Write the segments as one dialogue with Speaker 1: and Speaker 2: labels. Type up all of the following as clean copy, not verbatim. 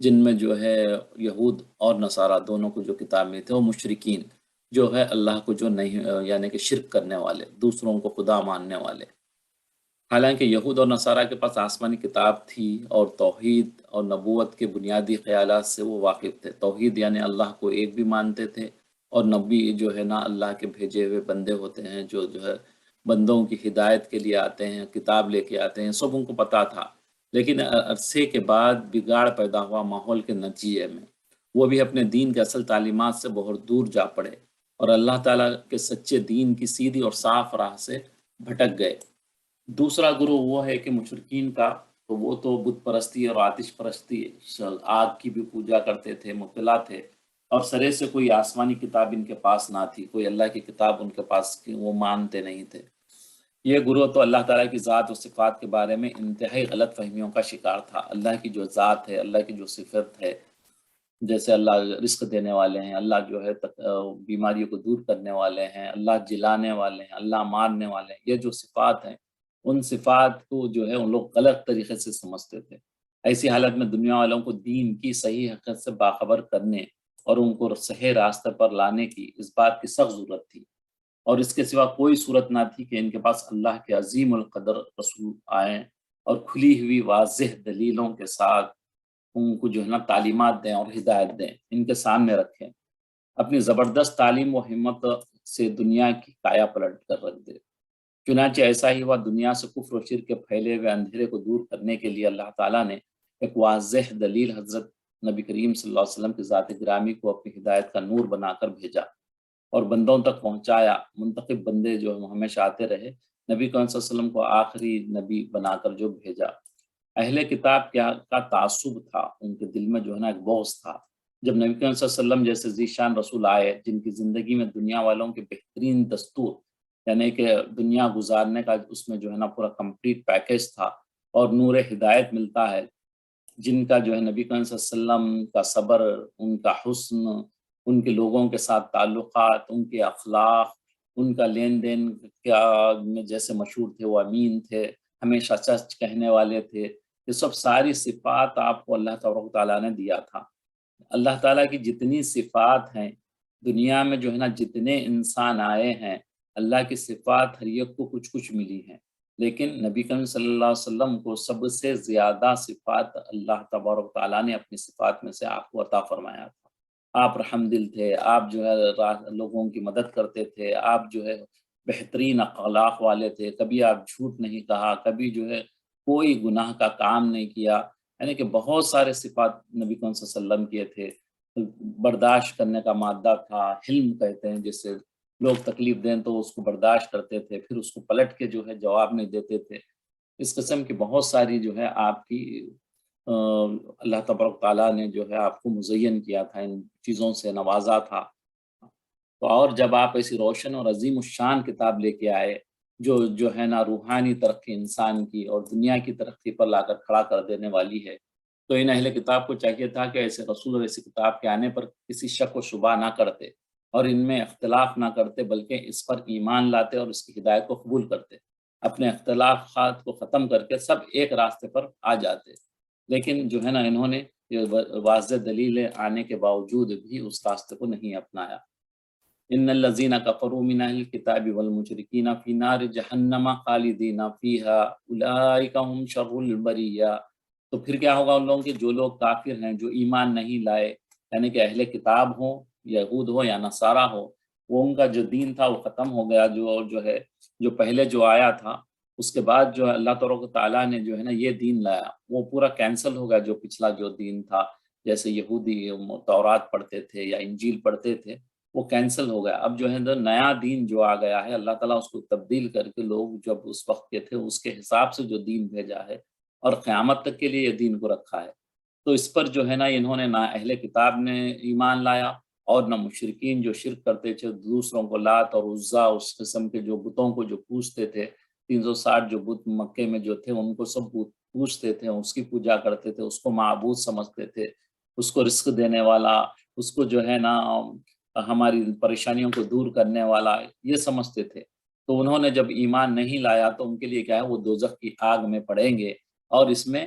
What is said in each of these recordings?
Speaker 1: جن میں جو ہے یہود اور نصارہ دونوں کو جو کتاب میں تھے، وہ مشرکین جو ہے اللہ کو جو نہیں یعنی کہ شرک کرنے والے، دوسروں کو خدا ماننے والے۔ حالانکہ یہود اور نصارہ کے پاس آسمانی کتاب تھی اور توحید اور نبوت کے بنیادی خیالات سے وہ واقف تھے۔ توحید یعنی اللہ کو ایک بھی مانتے تھے، اور نبی جو ہے نا اللہ کے بھیجے ہوئے بندے ہوتے ہیں جو ہے بندوں کی ہدایت کے لیے آتے ہیں، کتاب لے کے آتے ہیں، سب ان کو پتہ تھا۔ لیکن عرصے کے بعد بگاڑ پیدا ہوا ماحول کے نتیجے میں، وہ بھی اپنے دین کے اصل تعلیمات سے بہت دور جا پڑے اور اللہ تعالیٰ کے سچے دین کی سیدھی اور صاف راہ سے بھٹک گئے۔ دوسرا گروہ وہ ہے کہ مشرکین کا، تو وہ تو بت پرستی اور آتش پرستی، آگ کی بھی پوجا کرتے تھے، مبتلا تھے، اور سرے سے کوئی آسمانی کتاب ان کے پاس نہ تھی، کوئی اللہ کی کتاب ان کے پاس کی وہ مانتے نہیں تھے۔ یہ گروہ تو اللہ تعالیٰ کی ذات و صفات کے بارے میں انتہائی غلط فہمیوں کا شکار تھا۔ اللہ کی جو ذات ہے، اللہ کی جو صفت ہے، جیسے اللہ رزق دینے والے ہیں، اللہ جو ہے بیماریوں کو دور کرنے والے ہیں، اللہ جلانے والے ہیں، اللہ مارنے والے ہیں، یہ جو صفات ہیں، ان صفات کو جو ہے ان لوگ غلط طریقے سے سمجھتے تھے۔ ایسی حالت میں دنیا والوں کو دین کی صحیح حقیقت سے باخبر کرنے اور ان کو صحیح راستے پر لانے کی اس بات کی سخت ضرورت تھی، اور اس کے سوا کوئی صورت نہ تھی کہ ان کے پاس اللہ کے عظیم القدر رسول آئیں اور کھلی ہوئی واضح دلیلوں کے ساتھ ان کو جو ہے نا تعلیمات دیں اور ہدایت دیں، ان کے سامنے رکھیں، اپنی زبردست تعلیم و ہمت سے دنیا کی کایا پلٹ کر رکھ دے۔ چنانچہ ایسا ہی ہوا، دنیا سے کفر و شرک کے پھیلے ہوئے اندھیرے کو دور کرنے کے لیے اللہ تعالیٰ نے ایک واضح دلیل حضرت نبی کریم صلی اللہ علیہ وسلم کی ذات گرامی کو اپنی ہدایت کا نور بنا کر بھیجا اور بندوں تک پہنچایا۔ منتخب بندے جو ہمیشہ آتے رہے، نبی کریم صلی اللہ علیہ وسلم کو آخری نبی بنا کر جو بھیجا۔ اہل کتاب کا تعصب تھا، ان کے دل میں جو ہے نا ایک بغض تھا۔ جب نبی کریم صلی اللہ علیہ وسلم جیسے ذیشان رسول آئے، جن کی زندگی میں دنیا والوں کے بہترین دستور، یعنی کہ دنیا گزارنے کا اس میں جو ہے نا پورا کمپلیٹ پیکیج تھا، اور نور ہدایت ملتا ہے، جن کا جو ہے نبی کریم صلی اللہ علیہ وسلم کا صبر، ان کا حسن، ان کے لوگوں کے ساتھ تعلقات، ان کے اخلاق، ان کا لین دین کیا جیسے مشہور تھے، وہ امین تھے، ہمیشہ سچ کہنے والے تھے، یہ سب ساری صفات آپ کو اللہ تبارک و تعالیٰ نے دیا تھا۔ اللہ تعالیٰ کی جتنی صفات ہیں دنیا میں، جو ہے نا جتنے انسان آئے ہیں، اللہ کی صفات ہر ایک کو کچھ کچھ ملی ہیں، لیکن نبی کریم صلی اللہ علیہ وسلم کو سب سے زیادہ صفات اللہ تبارک و تعالیٰ نے اپنی صفات میں سے آپ کو عطا فرمایا تھا۔ آپ رحم دل تھے، آپ جو ہے لوگوں کی مدد کرتے تھے، آپ جو ہے بہترین اخلاق والے تھے، کبھی آپ جھوٹ نہیں کہا، کبھی جو ہے کوئی گناہ کا کام نہیں کیا، یعنی کہ بہت سارے صفات نبی کریم صلی اللہ علیہ وسلم کیے تھے۔ برداشت کرنے کا مادہ تھا، حلم کہتے ہیں، جس سے لوگ تکلیف دیں تو اس کو برداشت کرتے تھے، پھر اس کو پلٹ کے جو ہے جواب نہیں دیتے تھے۔ اس قسم کی بہت ساری جو ہے آپ کی اللہ تبارک تعالیٰ نے جو ہے آپ کو مزین کیا تھا، ان چیزوں سے نوازا تھا۔ تو اور جب آپ ایسی روشن اور عظیم الشان کتاب لے کے آئے، جو ہے نا روحانی ترقی انسان کی اور دنیا کی ترقی پر لا کر کھڑا کر دینے والی ہے، تو ان اہل کتاب کو چاہیے تھا کہ ایسے رسول اور ایسی کتاب کے آنے پر کسی شک و شبہ نہ کرتے اور ان میں اختلاف نہ کرتے، بلکہ اس پر ایمان لاتے اور اس کی ہدایت کو قبول کرتے، اپنے اختلافات کو ختم کر کے سب ایک راستے پر آ جاتے۔ لیکن جو ہے نا انہوں نے یہ واضح دلیلیں آنے کے باوجود بھی اس راستے کو نہیں اپنایا۔ ان الذين كفروا من اهل الكتاب والمشركين في نار جہنم خالدین فیہا اولئک هم شر البریہ۔ تو پھر کیا ہوگا ان لوگوں کے، جو لوگ کافر ہیں، جو ایمان نہیں لائے، یعنی کہ اہل کتاب ہو، یہود ہو یا نصارہ ہو، وہ ان کا جو دین تھا وہ ختم ہو گیا، جو ہے جو پہلے جو آیا تھا، اس کے بعد جو ہے اللہ تبارک و تعالیٰ نے جو ہے نا یہ دین لایا، وہ پورا کینسل ہو گیا۔ جو پچھلا جو دین تھا، جیسے یہودی تورات پڑھتے تھے یا انجیل پڑھتے تھے، وہ کینسل ہو گیا۔ اب جو ہے نیا دین جو آ گیا ہے، اللہ تعالیٰ اس کو تبدیل کر کے، لوگ جب اس وقت کے تھے اس کے حساب سے جو دین بھیجا ہے اور قیامت تک کے لیے یہ دین کو رکھا ہے، تو اس پر جو ہے نا انہوں نے نہ اہل کتاب نے ایمان لایا اور نہ مشرکین جو شرک کرتے تھے، دوسروں کو لات اور عزا، اس قسم کے جو بتوں کو جو پوجتے تھے، 360 جو بت مکے میں جو تھے ان کو سب بت پوجتے تھے، اس کی پوجا کرتے تھے، اس کو معبود سمجھتے تھے، اس کو رزق دینے والا، اس کو جو ہے نا ہماری پریشانیوں کو دور کرنے والا یہ سمجھتے تھے۔ تو انہوں نے جب ایمان نہیں لایا تو ان کے لیے کیا ہے، وہ دوزخ کی آگ میں پڑیں گے، اور اس میں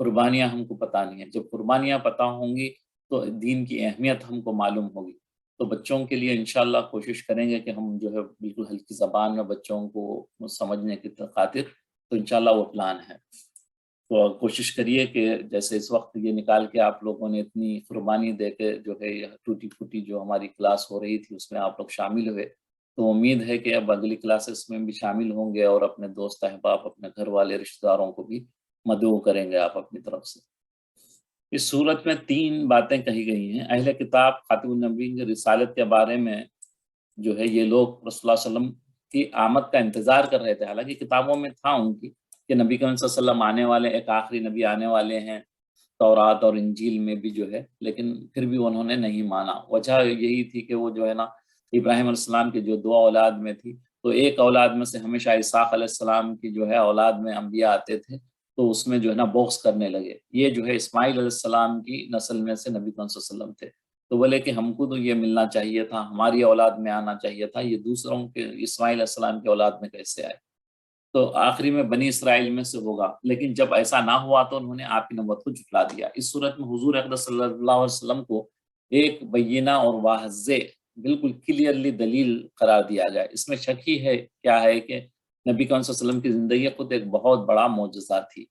Speaker 1: قربانیاں ہم کو پتہ نہیں ہے. جب قربانیاں پتہ ہوں گی تو دین کی اہمیت ہم کو معلوم ہوگی. تو بچوں کے لیے انشاءاللہ کوشش کریں گے کہ ہم جو ہے بالکل ہلکی زبان میں بچوں کو سمجھنے کی خاطر، تو انشاءاللہ وہ پلان ہے. تو کوشش کریے کہ جیسے اس وقت یہ نکال کے آپ لوگوں نے اتنی قربانی دے کے جو ہے ٹوٹی پھوٹی جو ہماری کلاس ہو رہی تھی اس میں آپ لوگ شامل ہوئے، تو امید ہے کہ اب اگلی کلاسز میں بھی شامل ہوں گے اور اپنے دوست احباب، اپنے گھر والے رشتہ داروں کو بھی مدعو کریں گے آپ اپنی طرف سے. اس صورت میں 3 باتیں کہی گئی ہیں. اہل کتاب خاتم النبی کی رسالت کے بارے میں جو ہے یہ لوگ رسول اللہ صلی اللہ علیہ وسلم کی آمد کا انتظار کر رہے تھے. حالانکہ کتابوں میں تھا ان کی کہ نبی کریم صلی اللہ علیہ وسلم آنے والے، ایک آخری نبی آنے والے ہیں، تورات اور انجیل میں بھی جو ہے، لیکن پھر بھی انہوں نے نہیں مانا. وجہ یہی تھی کہ وہ جو ہے نا ابراہیم علیہ السلام کے جو 2 اولاد میں تھی، تو ایک اولاد میں سے ہمیشہ اسحاق علیہ السلام کی جو ہے اولاد میں انبیاء آتے تھے، تو اس میں جو ہے نا بغض کرنے لگے. یہ جو ہے اسماعیل علیہ السلام کی نسل میں سے نبی کریم صلی اللہ علیہ وسلم تھے. تو بولے کہ ہم کو تو یہ ملنا چاہیے تھا، ہماری اولاد میں آنا چاہیے تھا، یہ دوسروں کے اسماعیل علیہ السلام کی اولاد میں کیسے آئے؟ تو آخری میں بنی اسرائیل میں سے ہوگا. لیکن جب ایسا نہ ہوا تو انہوں نے آپ کی نبوت کو جھٹلا دیا. اس صورت میں حضور اقدس صلی اللہ علیہ وسلم کو ایک بینہ اور واضح بالکل کلیئرلی دلیل قرار دیا گیا. اس میں شک ہی ہے کیا ہے کہ نبی کریم صلی اللہ علیہ وسلم کی زندگی خود ایک بہت بڑا معجزہ تھی.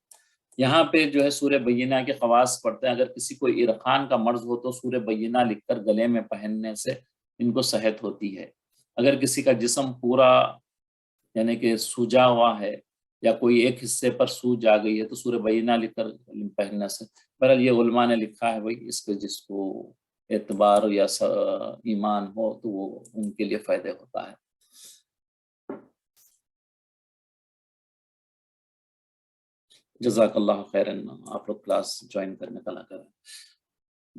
Speaker 1: یہاں پہ جو ہے سورہ بینہ کے خواص پڑھتے ہیں. اگر کسی کو عرقان کا مرض ہو تو سورہ بینہ لکھ کر گلے میں پہننے سے ان کو صحت ہوتی ہے. اگر کسی کا جسم پورا یعنی کہ سوجا ہوا ہے یا کوئی ایک حصے پر سوج آ گئی ہے تو سورہ بینہ لکھ کر پہننے سے، بہرحال یہ علماء نے لکھا ہے بھائی اس پہ جس کو اعتبار یا ایمان ہو تو وہ ان کے لیے فائدہ ہوتا ہے. جزاک اللہ خیرن. آپ لوگ کلاس جوائن کرنے کا نہ کریں.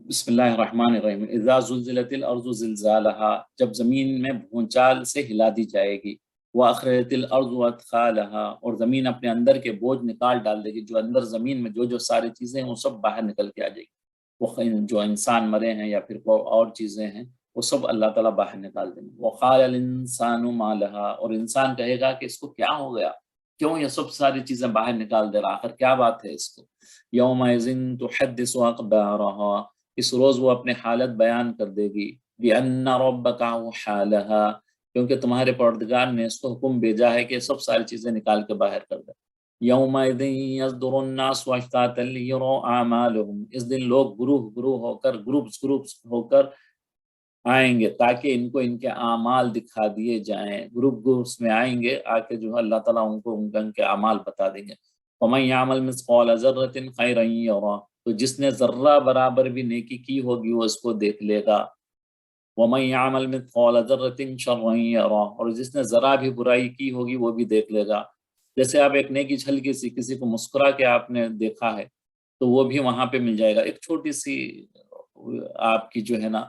Speaker 1: بسم اللہ الرحمن الرحیم. اذا زلزلت الارض زلزالها، جب زمین میں بھونچال سے ہلا دی جائے گی. واخرجت الارض اثقالها، اور زمین اپنے اندر کے بوجھ نکال ڈال دے گی. جو اندر زمین میں جو ساری چیزیں ہیں وہ سب باہر نکل کے آ جائے گی. وہ جو انسان مرے ہیں یا پھر اور چیزیں ہیں وہ سب اللہ تعالیٰ باہر نکال دیں گے. وقال الانسان ما لها، اور انسان کہے گا کہ اس کو کیا ہو گیا، کیوں یہ سب ساری چیزیں باہر نکال دے رہا، آخر کیا بات ہے اس کو. یومئذ تحدث اخبارها، اس روز وہ اپنے حالت بیان کر دے گی. بِأَنَّ رَبَّكَ أَوْحَىٰ، کیونکہ تمہارے پروردگار نے اس کو حکم بھیجا ہے کہ سب ساری چیزیں نکال کے باہر کر دے. یومئذ یصدر الناس اشتاتا لیروا اعمالهم، اس دن لوگ گروہ ہو کر، گروپس ہو کر آئیں گے تاکہ ان کو ان کے اعمال دکھا دیے جائیں. گروپس میں آئیں گے، آ کے جو ہے اللہ تعالیٰ ان کو ان کے اعمال بتا دیں گے. وَمَن يَعْمَلْ مِثْقَالَ ذَرَّةٍ خَيْرًا يَرَهُ، تو جس نے ذرہ برابر بھی نیکی کی ہوگی وہ اس کو دیکھ لے گا. وَمَن يَعْمَلْ مِثْقَالَ ذَرَّةٍ شَرًّا يَرَهُ، اور جس نے ذرہ بھی برائی کی ہوگی وہ بھی دیکھ لے گا. جیسے آپ ایک نیکی ہلکی سی کسی کو مسکرا کے آپ نے دیکھا ہے تو وہ بھی وہاں پہ مل جائے گا. ایک چھوٹی سی آپ کی جو ہے نا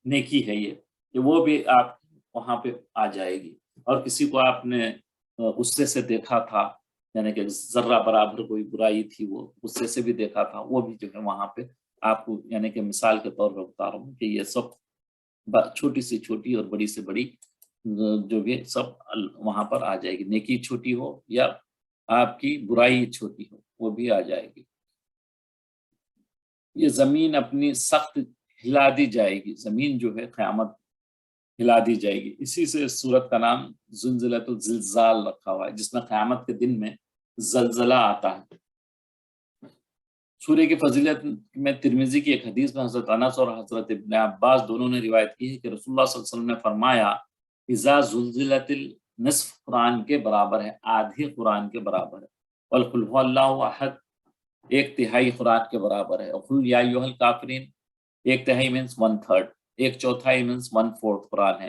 Speaker 1: نیکی ہے یہ کہ وہ بھی آپ وہاں پہ آ جائے گی. اور کسی کو آپ نے غصے سے دیکھا تھا، یعنی کہ ذرہ برابر کوئی برائی تھی وہ غصے سے بھی دیکھا تھا، وہ بھی جو ہے وہاں پہ آپ کو یعنی کہ مثال کے طور پر بتا رہا ہوں کہ یہ سب چھوٹی سے چھوٹی اور بڑی سے بڑی جو بھی سب وہاں پر آ جائے گی. نیکی چھوٹی ہو یا آپ کی برائی چھوٹی ہو وہ بھی آ جائے گی. یہ زمین اپنی سخت ہلا دی جائے گی. زمین جو ہے قیامت ہلا دی جائے گی. اسی سے اس صورت کا نام زلزلۃ الزلزال رکھا ہوا ہے، جس میں قیامت کے دن میں زلزلہ آتا ہے. سورہ کی فضیلت میں ترمذی کی ایک حدیث میں حضرت انس اور حضرت ابن عباس دونوں نے روایت کی ہے کہ رسول اللہ صلی اللہ علیہ وسلم نے فرمایا اذا زلزلت النصف قرآن کے برابر ہے، آدھی قرآن کے برابر ہے. والقل هو اللہ احد 1/3 قرآن کے برابر ہے. اور قل یا ایھا الکافرین 1/3 مینس 1/3، 1/4 مینس 1/4 قرآن ہے.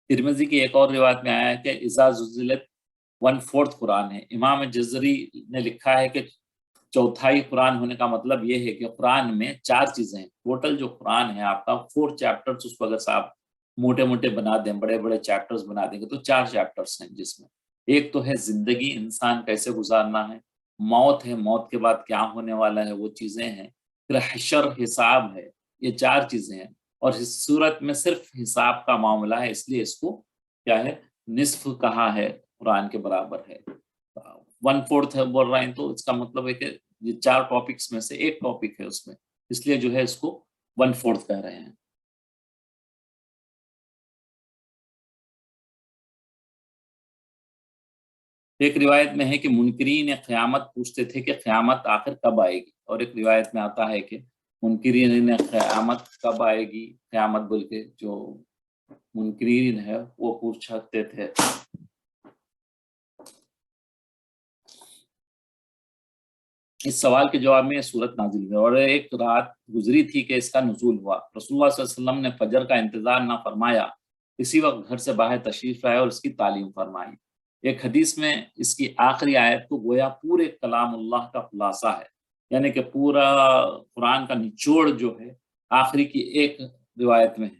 Speaker 1: ترمذی کی ایک اور روایت میں آیا ہے کہ اذا زلزلت 1/4 قرآن ہے. امام جزری نے لکھا ہے کہ چوتھائی قرآن ہونے کا مطلب یہ ہے کہ قرآن میں 4 چیزیں ہیں. ٹوٹل جو قرآن ہے آپ کا 4 چیپٹرز، اس کو اگر آپ موٹے موٹے بنا دیں، بڑے بڑے چیپٹرز بنا دیں گے تو 4 چیپٹرز ہیں، جس میں ایک تو ہے زندگی، انسان کیسے گزارنا ہے. موت ہے، موت کے بعد کیا ہونے والا ہے وہ چیزیں ہیں. پھر حشر، حساب ہے. یہ 4 چیزیں ہیں. اور اس صورت میں صرف حساب کا معاملہ ہے، اس لیے اس کو کیا ہے نصف کہا ہے، قرآن کے برابر ہے. 1/4 ہے بول رہے ہیں تو اس کا مطلب ہے کہ یہ 4 ٹاپکس میں سے ایک ٹاپک ہے اس میں، اس لیے جو ہے اس کو 1/4 کہہ رہے ہیں۔ ایک روایت میں ہے کہ منکرین قیامت پوچھتے تھے کہ قیامت آخر کب آئے گی، اور ایک روایت میں آتا ہے کہ منکرین قیامت کب آئے گی، قیامت بول کے جو منکرین ہے وہ پوچھتے تھے۔ اس سوال کے جواب میں یہ صورت نازل ہوئی، اور ایک رات گزری تھی کہ اس کا نزول ہوا۔ رسول اللہ صلی اللہ علیہ وسلم نے فجر کا انتظار نہ فرمایا، اسی وقت گھر سے باہر تشریف لائے اور اس کی تعلیم فرمائی۔ ایک حدیث میں اس کی آخری آیت کو گویا پورے کلام اللہ کا خلاصہ ہے، یعنی کہ پورا قرآن کا نچوڑ جو ہے آخری کی ایک روایت میں ہے،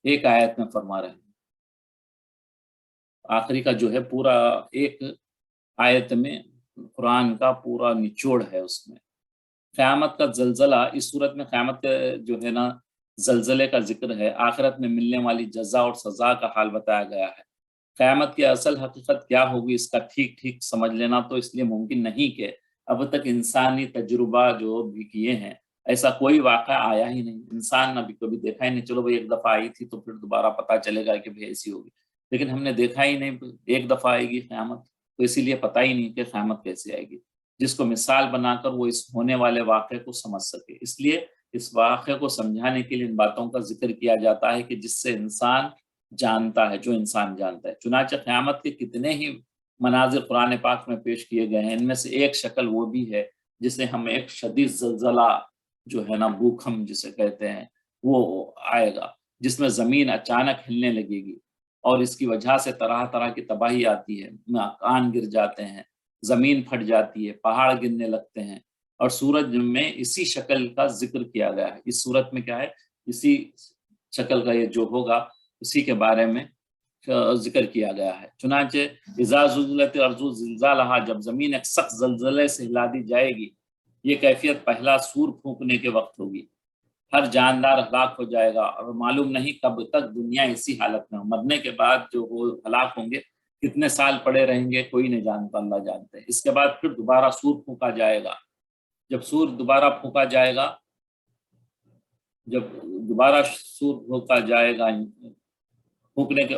Speaker 1: ایک آیت میں فرما رہے ہیں۔ آخری کا جو ہے پورا ایک آیت میں قرآن کا پورا نچوڑ ہے اس میں۔ قیامت کا زلزلہ، اس صورت میں قیامت جو ہے نا زلزلے کا ذکر ہے، آخرت میں ملنے والی جزا اور سزا کا حال بتایا گیا ہے۔ قیامت کی اصل حقیقت کیا ہوگی اس کا ٹھیک سمجھ لینا تو اس لیے ممکن نہیں کہ اب تک انسانی تجربہ جو بھی کیے ہیں ایسا کوئی واقعہ آیا ہی نہیں، انسان نے کبھی دیکھا ہی نہیں۔ چلو بھائی ایک دفعہ آئی تھی تو پھر دوبارہ پتہ چلے گا کہ ایسی ہوگی، لیکن ہم نے دیکھا ہی نہیں ایک دفعہ آئے گی قیامت، تو اسی لیے پتہ ہی نہیں کہ قیامت کیسے آئے گی، جس کو مثال بنا کر وہ اس ہونے والے واقعے کو سمجھ سکے۔ اس لیے اس واقعے کو سمجھانے کے لیے ان باتوں کا ذکر کیا جاتا ہے کہ جس سے انسان جانتا ہے، جو انسان جانتا ہے۔ چنانچہ قیامت کے کتنے ہی مناظر قرآن پاک میں پیش کیے گئے ہیں، ان میں سے ایک شکل وہ بھی ہے جسے ہم ایک شدید زلزلہ جو ہے نا بھوکم جسے کہتے ہیں وہ آئے گا، جس میں زمین اچانک ہلنے لگے گی اور اس کی وجہ سے طرح طرح کی تباہی آتی ہے، مکان گر جاتے ہیں، زمین پھٹ جاتی ہے، پہاڑ گرنے لگتے ہیں، اور سورج میں اسی شکل کا ذکر کیا گیا ہے۔ اس صورت میں کیا ہے، اسی شکل کا یہ جو ہوگا اسی کے بارے میں ذکر کیا گیا ہے۔ چنانچہ اذا زلزلت الارض زلزالہا، جب زمین ایک سخت زلزلے سے ہلا دی جائے گی، یہ کیفیت پہلا سور پھونکنے کے وقت ہوگی، ہر جاندار ہلاک ہو جائے گا، اور معلوم نہیں کب تک دنیا اسی حالت میں ہو۔ مرنے کے بعد جو وہ ہلاک ہوں گے کتنے سال پڑے رہیں گے کوئی نہیں جانتا، اللہ جانتے ہیں۔ اس کے بعد پھر دوبارہ سور پھونکا جائے گا، جب سور دوبارہ پھونکا جائے گا، جب دوبارہ سور پھونکا جائے گا، پھونکنے کے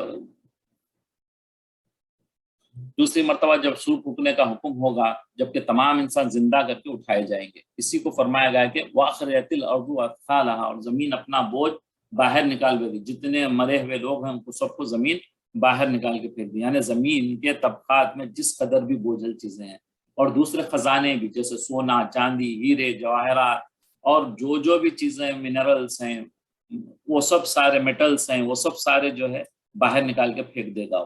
Speaker 1: دوسری مرتبہ جب سور پھونکنے کا حکم ہوگا، جبکہ تمام انسان زندہ کر کے اٹھائے جائیں گے۔ اسی کو فرمایا گیا کہ وَأَخْرَجَتِ الْأَرْضُ أَثْقَالَهَا، اور زمین اپنا بوجھ باہر نکال دے گی، جتنے مرے ہوئے لوگ ہیں ان کو سب کو زمین باہر نکال کے پھینک دی، یعنی زمین کے طبقات میں جس قدر بھی بوجھل چیزیں ہیں اور دوسرے خزانے بھی جیسے سونا، چاندی، ہیرے، جواہرات اور جو بھی چیزیں منرلز ہیں، وہ سب سارے میٹلز ہیں، وہ سب سارے جو ہے باہر نکال کے پھینک دے گا۔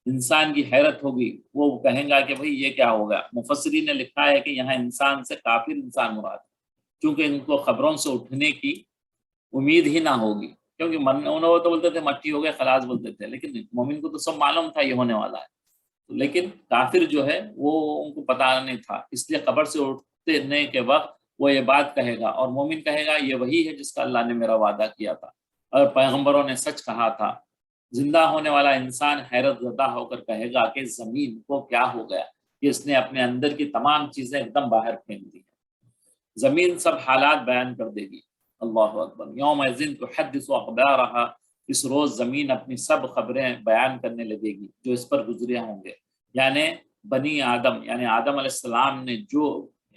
Speaker 1: انسان کی حیرت ہوگی، وہ کہیں گا کہ بھئی یہ کیا ہوگا۔ مفسرین نے لکھا ہے کہ یہاں انسان سے کافر انسان مراد ہے، کیونکہ ان کو خبروں سے اٹھنے کی امید ہی نہ ہوگی، کیونکہ انہوں تو بولتے تھے مٹی ہو گئے خلاص بولتے تھے، لیکن مومن کو تو سب معلوم تھا یہ ہونے والا ہے، لیکن کافر جو ہے وہ ان کو پتہ نہیں تھا، اس لیے قبر سے اٹھنے کے وقت وہ یہ بات کہے گا، اور مومن کہے گا یہ وہی ہے جس کا اللہ نے میرا وعدہ کیا تھا اور پیغمبروں نے سچ کہا تھا۔ زندہ ہونے والا انسان حیرت زدہ ہو کر کہے گا کہ زمین کو کیا ہو گیا کہ اس نے اپنے اندر کی تمام چیزیں ایک دم باہر پھینک دی ہیں۔ زمین سب حالات بیان کر دے گی۔ اللہ اکبر۔ یومئذ تحدث اخبارها، اس روز زمین اپنی سب خبریں بیان کرنے لگے گی جو اس پر گزرے ہوں گے، یعنی بنی آدم، یعنی آدم علیہ السلام نے جو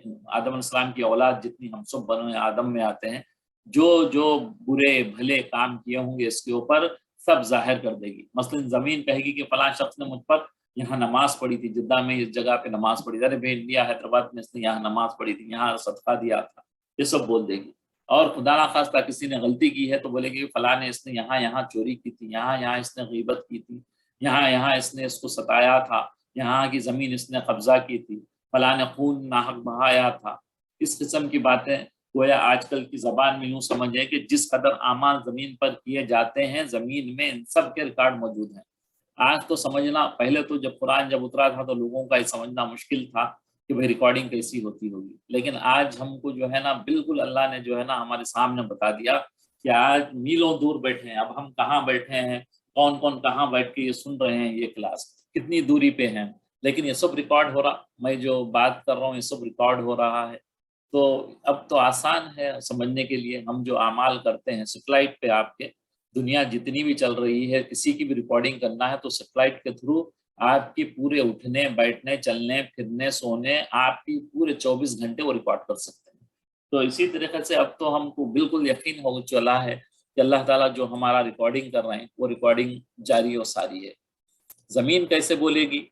Speaker 1: آدم علیہ السلام کی اولاد جتنی ہم سب بنو آدم میں آتے ہیں، جو برے بھلے کام کیے ہوں گے اس کے اوپر سب ظاہر کر دے گی۔ مثلا زمین کہے گی کہ فلاں شخص نے مجھ پر یہاں نماز پڑھی تھی، جدہ میں اس جگہ پہ نماز پڑھی تھی، ارے بھائی انڈیا حیدرآباد میں اس نے یہاں نماز پڑھی تھی، یہاں صدقہ دیا تھا، یہ سب بول دے گی۔ اور خدا نخواستہ کسی نے غلطی کی ہے تو بولے گی فلاں نے اس نے یہاں چوری کی تھی، یہاں اس نے غیبت کی تھی، یہاں اس نے اس کو ستایا تھا، یہاں کی زمین اس نے قبضہ کی تھی، فلاں نے خون ناحق بہایا تھا۔ اس قسم کی باتیں گویا آج کل کی زبان میں یوں سمجھیں کہ جس قدر اعمال زمین پر کیے جاتے ہیں زمین میں ان سب کے ریکارڈ موجود ہیں۔ آج تو سمجھنا، پہلے تو جب قرآن اترا تھا تو لوگوں کا یہ سمجھنا مشکل تھا کہ بھئی ریکارڈنگ کیسی ہوتی ہوگی، لیکن آج ہم کو جو ہے نا بالکل اللہ نے جو ہے نا ہمارے سامنے بتا دیا کہ آج میلوں دور بیٹھے ہیں، اب ہم کہاں بیٹھے ہیں، کون کہاں بیٹھ کے یہ سن رہے ہیں، یہ کلاس کتنی دوری پہ ہیں، لیکن یہ سب ریکارڈ ہو رہا، میں جو بات کر رہا ہوں یہ سب ریکارڈ ہو رہا ہے. تو اب تو آسان ہے سمجھنے کے لیے. ہم جو اعمال کرتے ہیں سیٹلائٹ پہ، آپ کے دنیا جتنی بھی چل رہی ہے، کسی کی بھی ریکارڈنگ کرنا ہے تو سیٹلائٹ کے تھرو آپ کی پورے اٹھنے بیٹھنے چلنے پھرنے سونے آپ کی پورے 24 گھنٹے وہ ریکارڈ کر سکتے ہیں. تو اسی طریقے سے اب تو ہم کو بالکل یقین ہو چلا ہے کہ اللہ تعالیٰ جو ہمارا ریکارڈنگ کر رہے ہیں وہ ریکارڈنگ جاری و ساری ہے. زمین کیسے بولے گی؟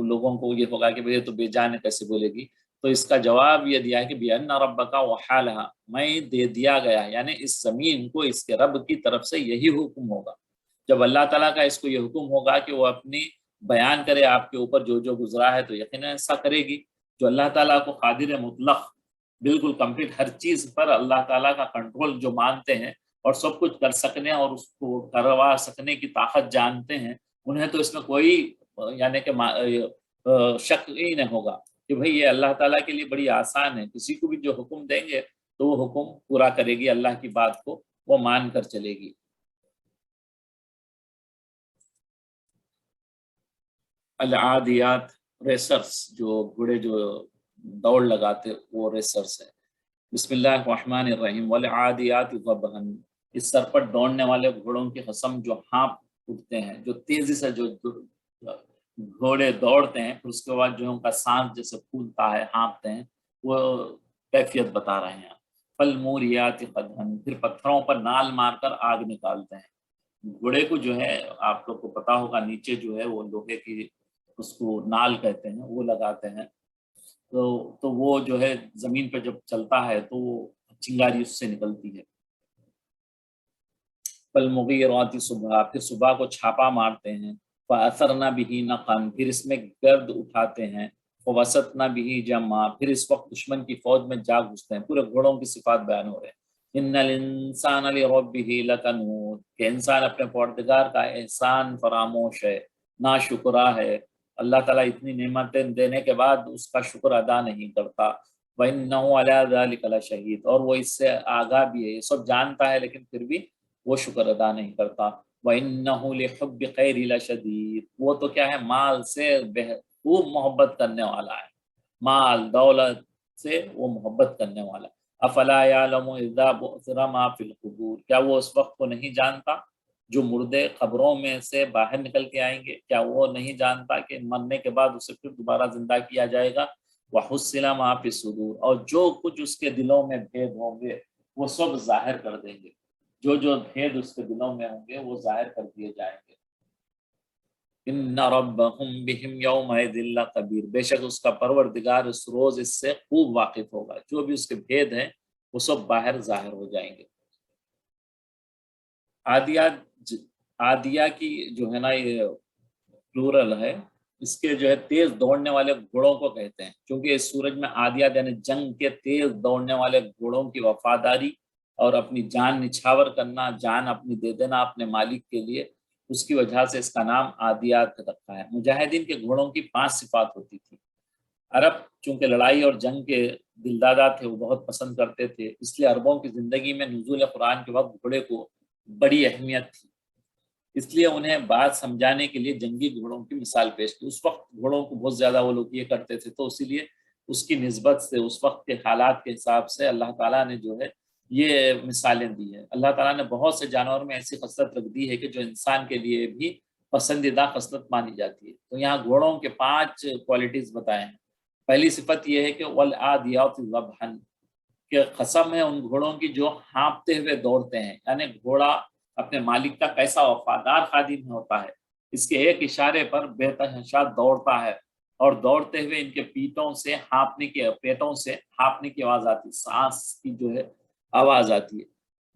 Speaker 1: لوگوں کو یہ ہوگا کہ بھئی تو بے جان کیسے بولے گی؟ تو اس کا جواب یہ دیا ہے کہ بِأَنَّ رَبَّكَ وَحَالَهَا، میں دے دیا گیا، یعنی اس زمین کو اس کے رب کی طرف سے یہی حکم ہوگا. جب اللہ تعالیٰ کا اس کو یہ حکم ہوگا کہ وہ اپنی بیان کرے آپ کے اوپر جو جو گزرا ہے، تو یقیناً ایسا کرے گی. جو اللہ تعالیٰ کو قادر مطلق، بالکل کمپلیٹ ہر چیز پر اللہ تعالیٰ کا کنٹرول جو مانتے ہیں اور سب کچھ کر سکنے اور اس کو کروا سکنے کی طاقت جانتے ہیں، انہیں تو اس میں کوئی یعنی کہ شک ہی نہیں ہوگا کہ بھئی یہ اللہ تعالیٰ کے لیے بڑی آسان ہے. کسی کو بھی جو حکم دیں گے تو وہ حکم پورا کرے گی، اللہ کی بات کو وہ مان کر چلے گی. العادیات، ریسرس، جو گھوڑے جو دوڑ لگاتے وہ ریسرس ہے. بسم اللہ الرحمن الرحیم. والعادیات ضبحا، اس سر پر دوڑنے والے گھوڑوں کی قسم جو ہانپ اٹھتے ہیں، جو تیزی سے جو گھوڑے دوڑتے ہیں پھر اس کے بعد جو ان کا سانس جیسے پھولتا ہے ہانپتے ہیں، وہ کیفیت بتا رہے ہیں. فالموریات قدحا، پھر پتھروں پر نال مار کر آگ نکالتے ہیں. گھوڑے کو جو ہے آپ لوگ کو پتا ہوگا نیچے جو ہے وہ لوہے کی اس کو نال کہتے ہیں وہ لگاتے ہیں. تو وہ جو ہے زمین پہ جب چلتا ہے تو وہ چنگاری اس سے نکلتی ہے. فالمغیرات صبح، پھر صبح کو چھاپا مارتے ہیں. فاثرن به نقعا، پھر اس میں گرد اٹھاتے ہیں. فوسطن به جمعا، پھر اس وقت دشمن کی فوج میں جا گھستے ہیں. پورے گھوڑوں کی صفات بیان ہو رہے ہیں. ان الانسان لربه لکنود، کہ انسان اپنے پروردگار کا احسان فراموش ہے، ناشکرا ہے. اللہ تعالیٰ اتنی نعمتیں دینے کے بعد اس کا شکر ادا نہیں کرتا. وَإِنَّهُ عَلَىٰ ذَلِكَ لَشَهِيدٌ، اور وہ اس سے آگاہ بھی ہے، یہ سب جانتا ہے لیکن پھر بھی وہ شکر ادا نہیں کرتا. وَإِنَّهُ لِحُبِّ خَيْرِ لَشَدِيدٌ، وہ تو کیا ہے مال سے خوب محبت کرنے والا ہے، مال دولت سے وہ محبت کرنے والا ہے. افلا یعلم اذا بعثر ما فی القبور، کیا وہ اس وقت کو نہیں جانتا جو مردے قبروں میں سے باہر نکل کے آئیں گے؟ کیا وہ نہیں جانتا کہ مرنے کے بعد اسے پھر دوبارہ زندہ کیا جائے گا؟ وحصل ما فی الصدور، اور جو کچھ اس کے دلوں میں بھید ہوں گے وہ سب ظاہر کر دیں گے. جو جو بھید اس کے دلوں میں ہوں گے وہ ظاہر کر دیے جائیں گے. ان ربهم بهم یومئذ لخبیر، بے شک اس کا پروردگار اس روز اس سے خوب واقف ہوگا. جو بھی اس کے بھید ہیں وہ سب باہر ظاہر ہو جائیں گے. عادیات، عادیہ کی جو ہے نا یہ پلورل ہے، اس کے جو ہے تیز دوڑنے والے گھوڑوں کو کہتے ہیں، کیونکہ اس سورج میں عادیات یعنی جنگ کے تیز دوڑنے والے گھوڑوں کی وفاداری اور اپنی جان نچھاور کرنا، جان اپنی دے دینا اپنے مالک کے لیے، اس کی وجہ سے اس کا نام عادیات رکھا ہے. مجاہدین کے گھوڑوں کی 5 صفات ہوتی تھی. عرب چونکہ لڑائی اور جنگ کے دلدادہ تھے، وہ بہت پسند کرتے تھے، اس لیے عربوں کی زندگی میں نزول قرآن کے وقت گھوڑے کو بڑی اہمیت تھی. اس لیے انہیں بات سمجھانے کے لیے جنگی گھوڑوں کی مثال پیش کی. اس وقت گھوڑوں کو بہت زیادہ وہ لوگ یہ کرتے تھے، تو اسی لیے اس کی نسبت سے اس وقت کے حالات کے حساب سے اللہ تعالیٰ نے جو ہے یہ مثالیں دی ہیں. اللہ تعالیٰ نے بہت سے جانور میں ایسی خصلت رکھ دی ہے کہ جو انسان کے لیے بھی پسندیدہ خصلت مانی جاتی ہے. تو یہاں گھوڑوں کے 5 کوالٹیز بتائے ہیں. پہلی صفت یہ ہے کہ والعادیات ضبحا، کہ قسم ہے ان گھوڑوں کی جو ہانپتے ہوئے دوڑتے ہیں. یعنی گھوڑا اپنے مالک کا کیسا وفادار خادم ہوتا ہے، اس کے ایک اشارے پر بے تحاشا دوڑتا ہے، اور دوڑتے ہوئے ان کے پیٹوں سے ہانپنے کی آواز آتی ہے، سانس کی جو ہے آواز آتی ہے.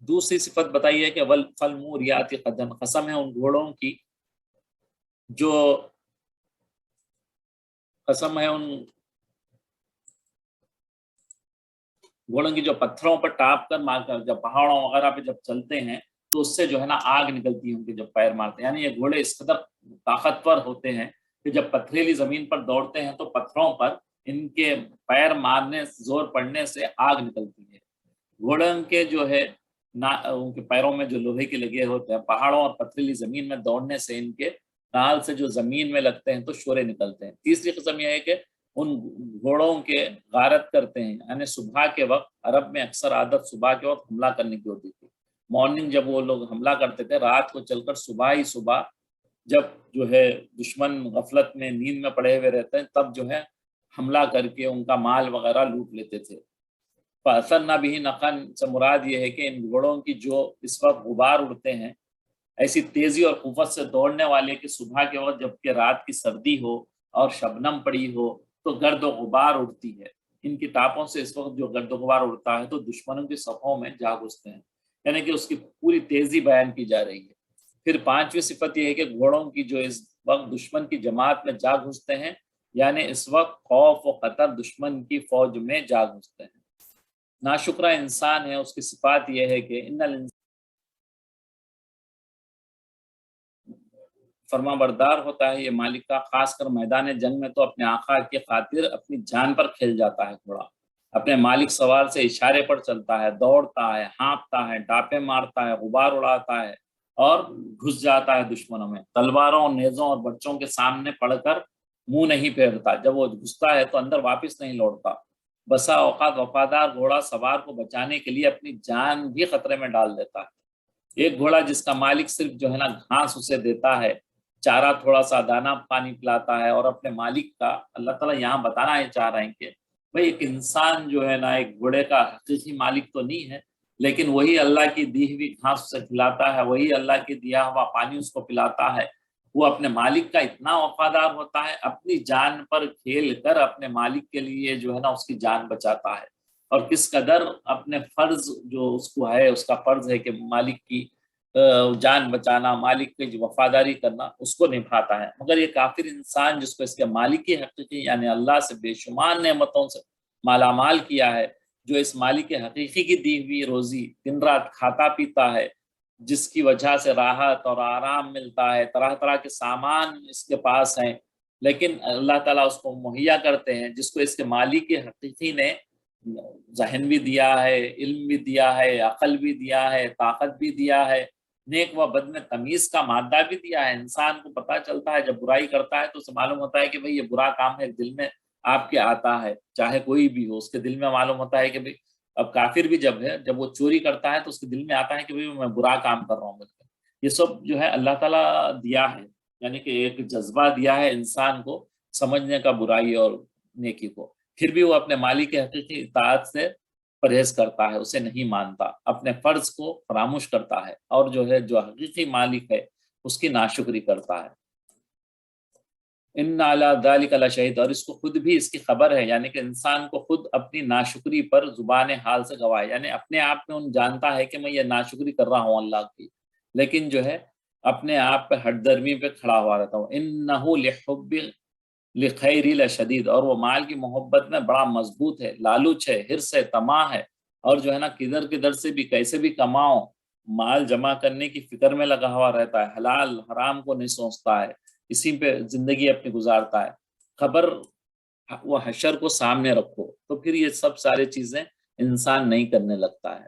Speaker 1: دوسری صفت بتائی ہے کہ فالموریات قدحا، قسم ہے ان گھوڑوں کی جو قسم ہے ان گھوڑوں کی جو پتھروں پر ٹاپ کر مار کر جب پہاڑوں وغیرہ پہ جب چلتے ہیں تو اس سے جو ہے نا آگ نکلتی ہے ان کے جب پیر مارتے ہیں. یعنی یہ گھوڑے اس قدر طاقتور ہوتے ہیں کہ جب پتھریلی زمین پر دوڑتے ہیں تو پتھروں پر ان کے پیر مارنے زور پڑنے سے آگ نکلتی ہے. گھوڑوں کے جو ہے ان کے پیروں میں جو لوہے کے لگے ہوتے ہیں، پہاڑوں اور پتھریلی زمین میں دوڑنے سے ان کے نال سے جو زمین میں لگتے ہیں تو شورے نکلتے ہیں۔ تیسری قسم یہ ہے کہ ان گھوڑوں کے غارت کرتے ہیں، یعنی صبح کے وقت، عرب میں اکثر عادت صبح کے وقت حملہ کرنے کی ہوتی تھی۔ مارننگ جب وہ لوگ حملہ کرتے تھے، رات کو چل کر صبح ہی صبح جب جو ہے دشمن غفلت میں نیند میں پڑے ہوئے رہتے ہیں، تب جو ہے حملہ کر کے ان کا مال وغیرہ لوٹ لیتے تھے۔ فَأَثَرْنَ بِهِ نَقْعًا سے مراد یہ ہے کہ ان گھوڑوں کی جو اس وقت غبار اڑتے ہیں، ایسی تیزی اور قوت سے دوڑنے والے کہ صبح کے وقت جب کہ رات کی سردی ہو اور شبنم پڑی ہو تو گرد و غبار اڑتی ہے۔ ان کی ٹاپوں سے اس وقت جو گرد و غبار اڑتا ہے تو دشمنوں کی صفوں میں جا گھستے ہیں، یعنی کہ اس کی پوری تیزی بیان کی جا رہی ہے۔ پھر پانچویں صفت یہ ہے کہ گھوڑوں کی جو اس وقت دشمن کی جماعت میں جا گھستے ہیں، یعنی اس وقت خوف و خطر دشمن کی فوج میں جا گھستے ہیں۔ ناشکرہ انسان ہے، اس کی صفات یہ ہے کہ فرما بردار ہوتا ہے یہ مالک کا، خاص کر میدان جنگ میں تو اپنے آقا کی خاطر اپنی جان پر کھیل جاتا ہے گھوڑا، اپنے مالک سوار سے اشارے پر چلتا ہے، دوڑتا ہے، ہانپتا ہے، ڈاپے مارتا ہے، غبار اڑاتا ہے اور گھس جاتا ہے دشمنوں میں، تلواروں، نیزوں اور بچوں کے سامنے پڑ کر منہ نہیں پھیرتا، جب وہ گھستا ہے تو اندر واپس نہیں لوٹتا۔ بسا اوقات وفادار گھوڑا سوار کو بچانے کے لیے اپنی جان بھی خطرے میں ڈال دیتا ہے۔ ایک گھوڑا جس کا مالک صرف جو ہے نا گھاس اسے دیتا ہے، چارہ تھوڑا سا دانا پانی پلاتا ہے، اور اپنے مالک کا، اللہ تعالیٰ یہاں بتانا یہ چاہ رہے ہیں کہ بھئی ایک انسان جو ہے نا ایک گھوڑے کا حقیقی مالک تو نہیں ہے، لیکن وہی اللہ کی دی ہوئی گھاس اسے کھلاتا ہے، وہی اللہ کی دیا ہوا پانی اس کو پلاتا ہے۔ وہ اپنے مالک کا اتنا وفادار ہوتا ہے، اپنی جان پر کھیل کر اپنے مالک کے لیے جو ہے نا اس کی جان بچاتا ہے، اور کس قدر اپنے فرض جو اس کو ہے، اس کا فرض ہے کہ مالک کی جان بچانا، مالک کی وفاداری کرنا، اس کو نبھاتا ہے۔ مگر یہ کافر انسان جس کو اس کے مالک کی حقیقی یعنی اللہ سے بے شمار نعمتوں سے مالا مال کیا ہے، جو اس مالک حقیقی کی دی ہوئی روزی دن رات کھاتا پیتا ہے، جس کی وجہ سے راحت اور آرام ملتا ہے، طرح طرح کے سامان اس کے پاس ہیں، لیکن اللہ تعالیٰ اس کو مہیا کرتے ہیں، جس کو اس کے مالک حقیقی نے ذہن بھی دیا ہے، علم بھی دیا ہے، عقل بھی دیا ہے، طاقت بھی دیا ہے، نیک و بد میں تمیز کا مادہ بھی دیا ہے۔ انسان کو پتہ چلتا ہے جب برائی کرتا ہے تو اسے معلوم ہوتا ہے کہ بھئی یہ برا کام ہے، دل میں آپ کے آتا ہے، چاہے کوئی بھی ہو، اس کے دل میں معلوم ہوتا ہے کہ بھئی اب کافر بھی جب ہے، جب وہ چوری کرتا ہے تو اس کے دل میں آتا ہے کہ بھئی میں برا کام کر رہا ہوں۔ یہ سب جو ہے اللہ تعالیٰ دیا ہے، یعنی کہ ایک جذبہ دیا ہے انسان کو سمجھنے کا برائی اور نیکی کو، پھر بھی وہ اپنے مالک کی حقیقی اطاعت سے پرہیز کرتا ہے، اسے نہیں مانتا، اپنے فرض کو فراموش کرتا ہے، اور جو ہے جو حقیقی مالک ہے اس کی ناشکری کرتا ہے۔ ان علی ذلک لشہید، اور اس کو خود بھی اس کی خبر ہے، یعنی کہ انسان کو خود اپنی ناشکری پر زبان حال سے گواہ، یعنی اپنے آپ میں جانتا ہے کہ میں یہ ناشکری کر رہا ہوں اللہ کی، لیکن جو ہے اپنے آپ پہ ہٹ درمی پہ کھڑا ہوا رہتا ہوں۔ انہ لحب لخیر لشدید، اور وہ مال کی محبت میں بڑا مضبوط ہے، لالچ ہے، حرص ہے، طمع ہے، اور جو ہے نا کدھر کدھر سے بھی کیسے بھی کماؤ، مال جمع کرنے کی فکر میں لگا ہوا رہتا ہے، حلال حرام کو نہیں سوچتا ہے، اسی پہ زندگی اپنی گزارتا ہے۔ خبر وہ حشر کو سامنے رکھو تو پھر یہ سب سارے چیزیں انسان نہیں کرنے لگتا ہے۔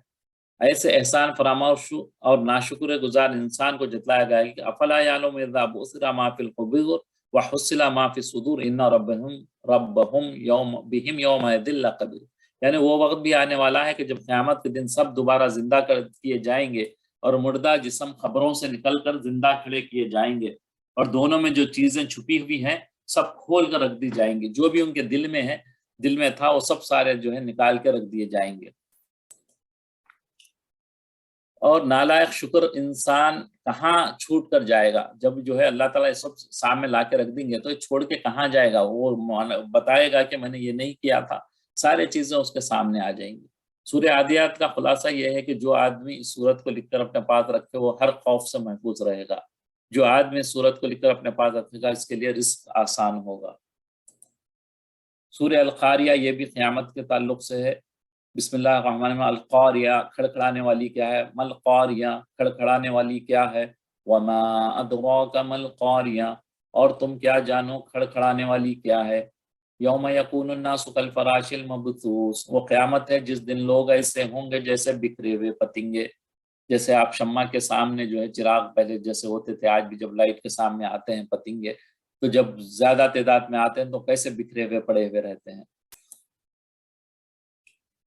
Speaker 1: ایسے احسان فراموش اور ناشکر گزار انسان کو جتلایا گیا ہے کہ افلا یعلم اذا بؤثر ما فی القبور وحصل ما فی الصدور ان ربهم یوم بهم یومئذ لخبیر، یعنی وہ وقت بھی آنے والا ہے کہ جب قیامت کے دن سب دوبارہ زندہ کر کیے جائیں گے، اور مردہ جسم خبروں سے نکل کر زندہ کھڑے کیے جائیں گے، اور دونوں میں جو چیزیں چھپی ہوئی ہیں سب کھول کر رکھ دی جائیں گی، جو بھی ان کے دل میں ہے، دل میں تھا، وہ سب سارے جو ہے نکال کے رکھ دیے جائیں گے۔ اور نالائق شکر انسان کہاں چھوٹ کر جائے گا، جب جو ہے اللہ تعالیٰ یہ سب سامنے لا کے رکھ دیں گے تو یہ چھوڑ کے کہاں جائے گا، وہ بتائے گا کہ میں نے یہ نہیں کیا تھا، سارے چیزیں اس کے سامنے آ جائیں گی۔ سورہ عادیات کا خلاصہ یہ ہے کہ جو آدمی اس صورت کو لکھ کر اپنے پاس رکھے وہ ہر خوف سے محفوظ رہے گا، جو آدمی اس صورت کو لکھ کر اپنے پاس رکھے گا اس کے لیے رزق آسان ہوگا۔ سورہ القاریہ یہ بھی قیامت کے تعلق سے ہے۔ بسم اللہ الرحمن الرحیم، القاریہ کھڑکھڑانے والی کیا ہے، مل قاریہ کھڑکھڑانے والی کیا ہے، وما ادراک مل قاریہ اور تم کیا جانو کھڑکھڑانے والی کیا ہے، یوم یکون الناس کالفراش المبثوث، وہ قیامت ہے جس دن لوگ ایسے ہوں گے جیسے بکھرے ہوئے پتنگے۔ جیسے آپ شمع کے سامنے جو ہے چراغ پہلے جیسے ہوتے تھے، آج بھی جب لائٹ کے سامنے آتے ہیں پتنگے تو جب زیادہ تعداد میں آتے ہیں تو کیسے بکھرے ہوئے پڑے ہوئے رہتے ہیں۔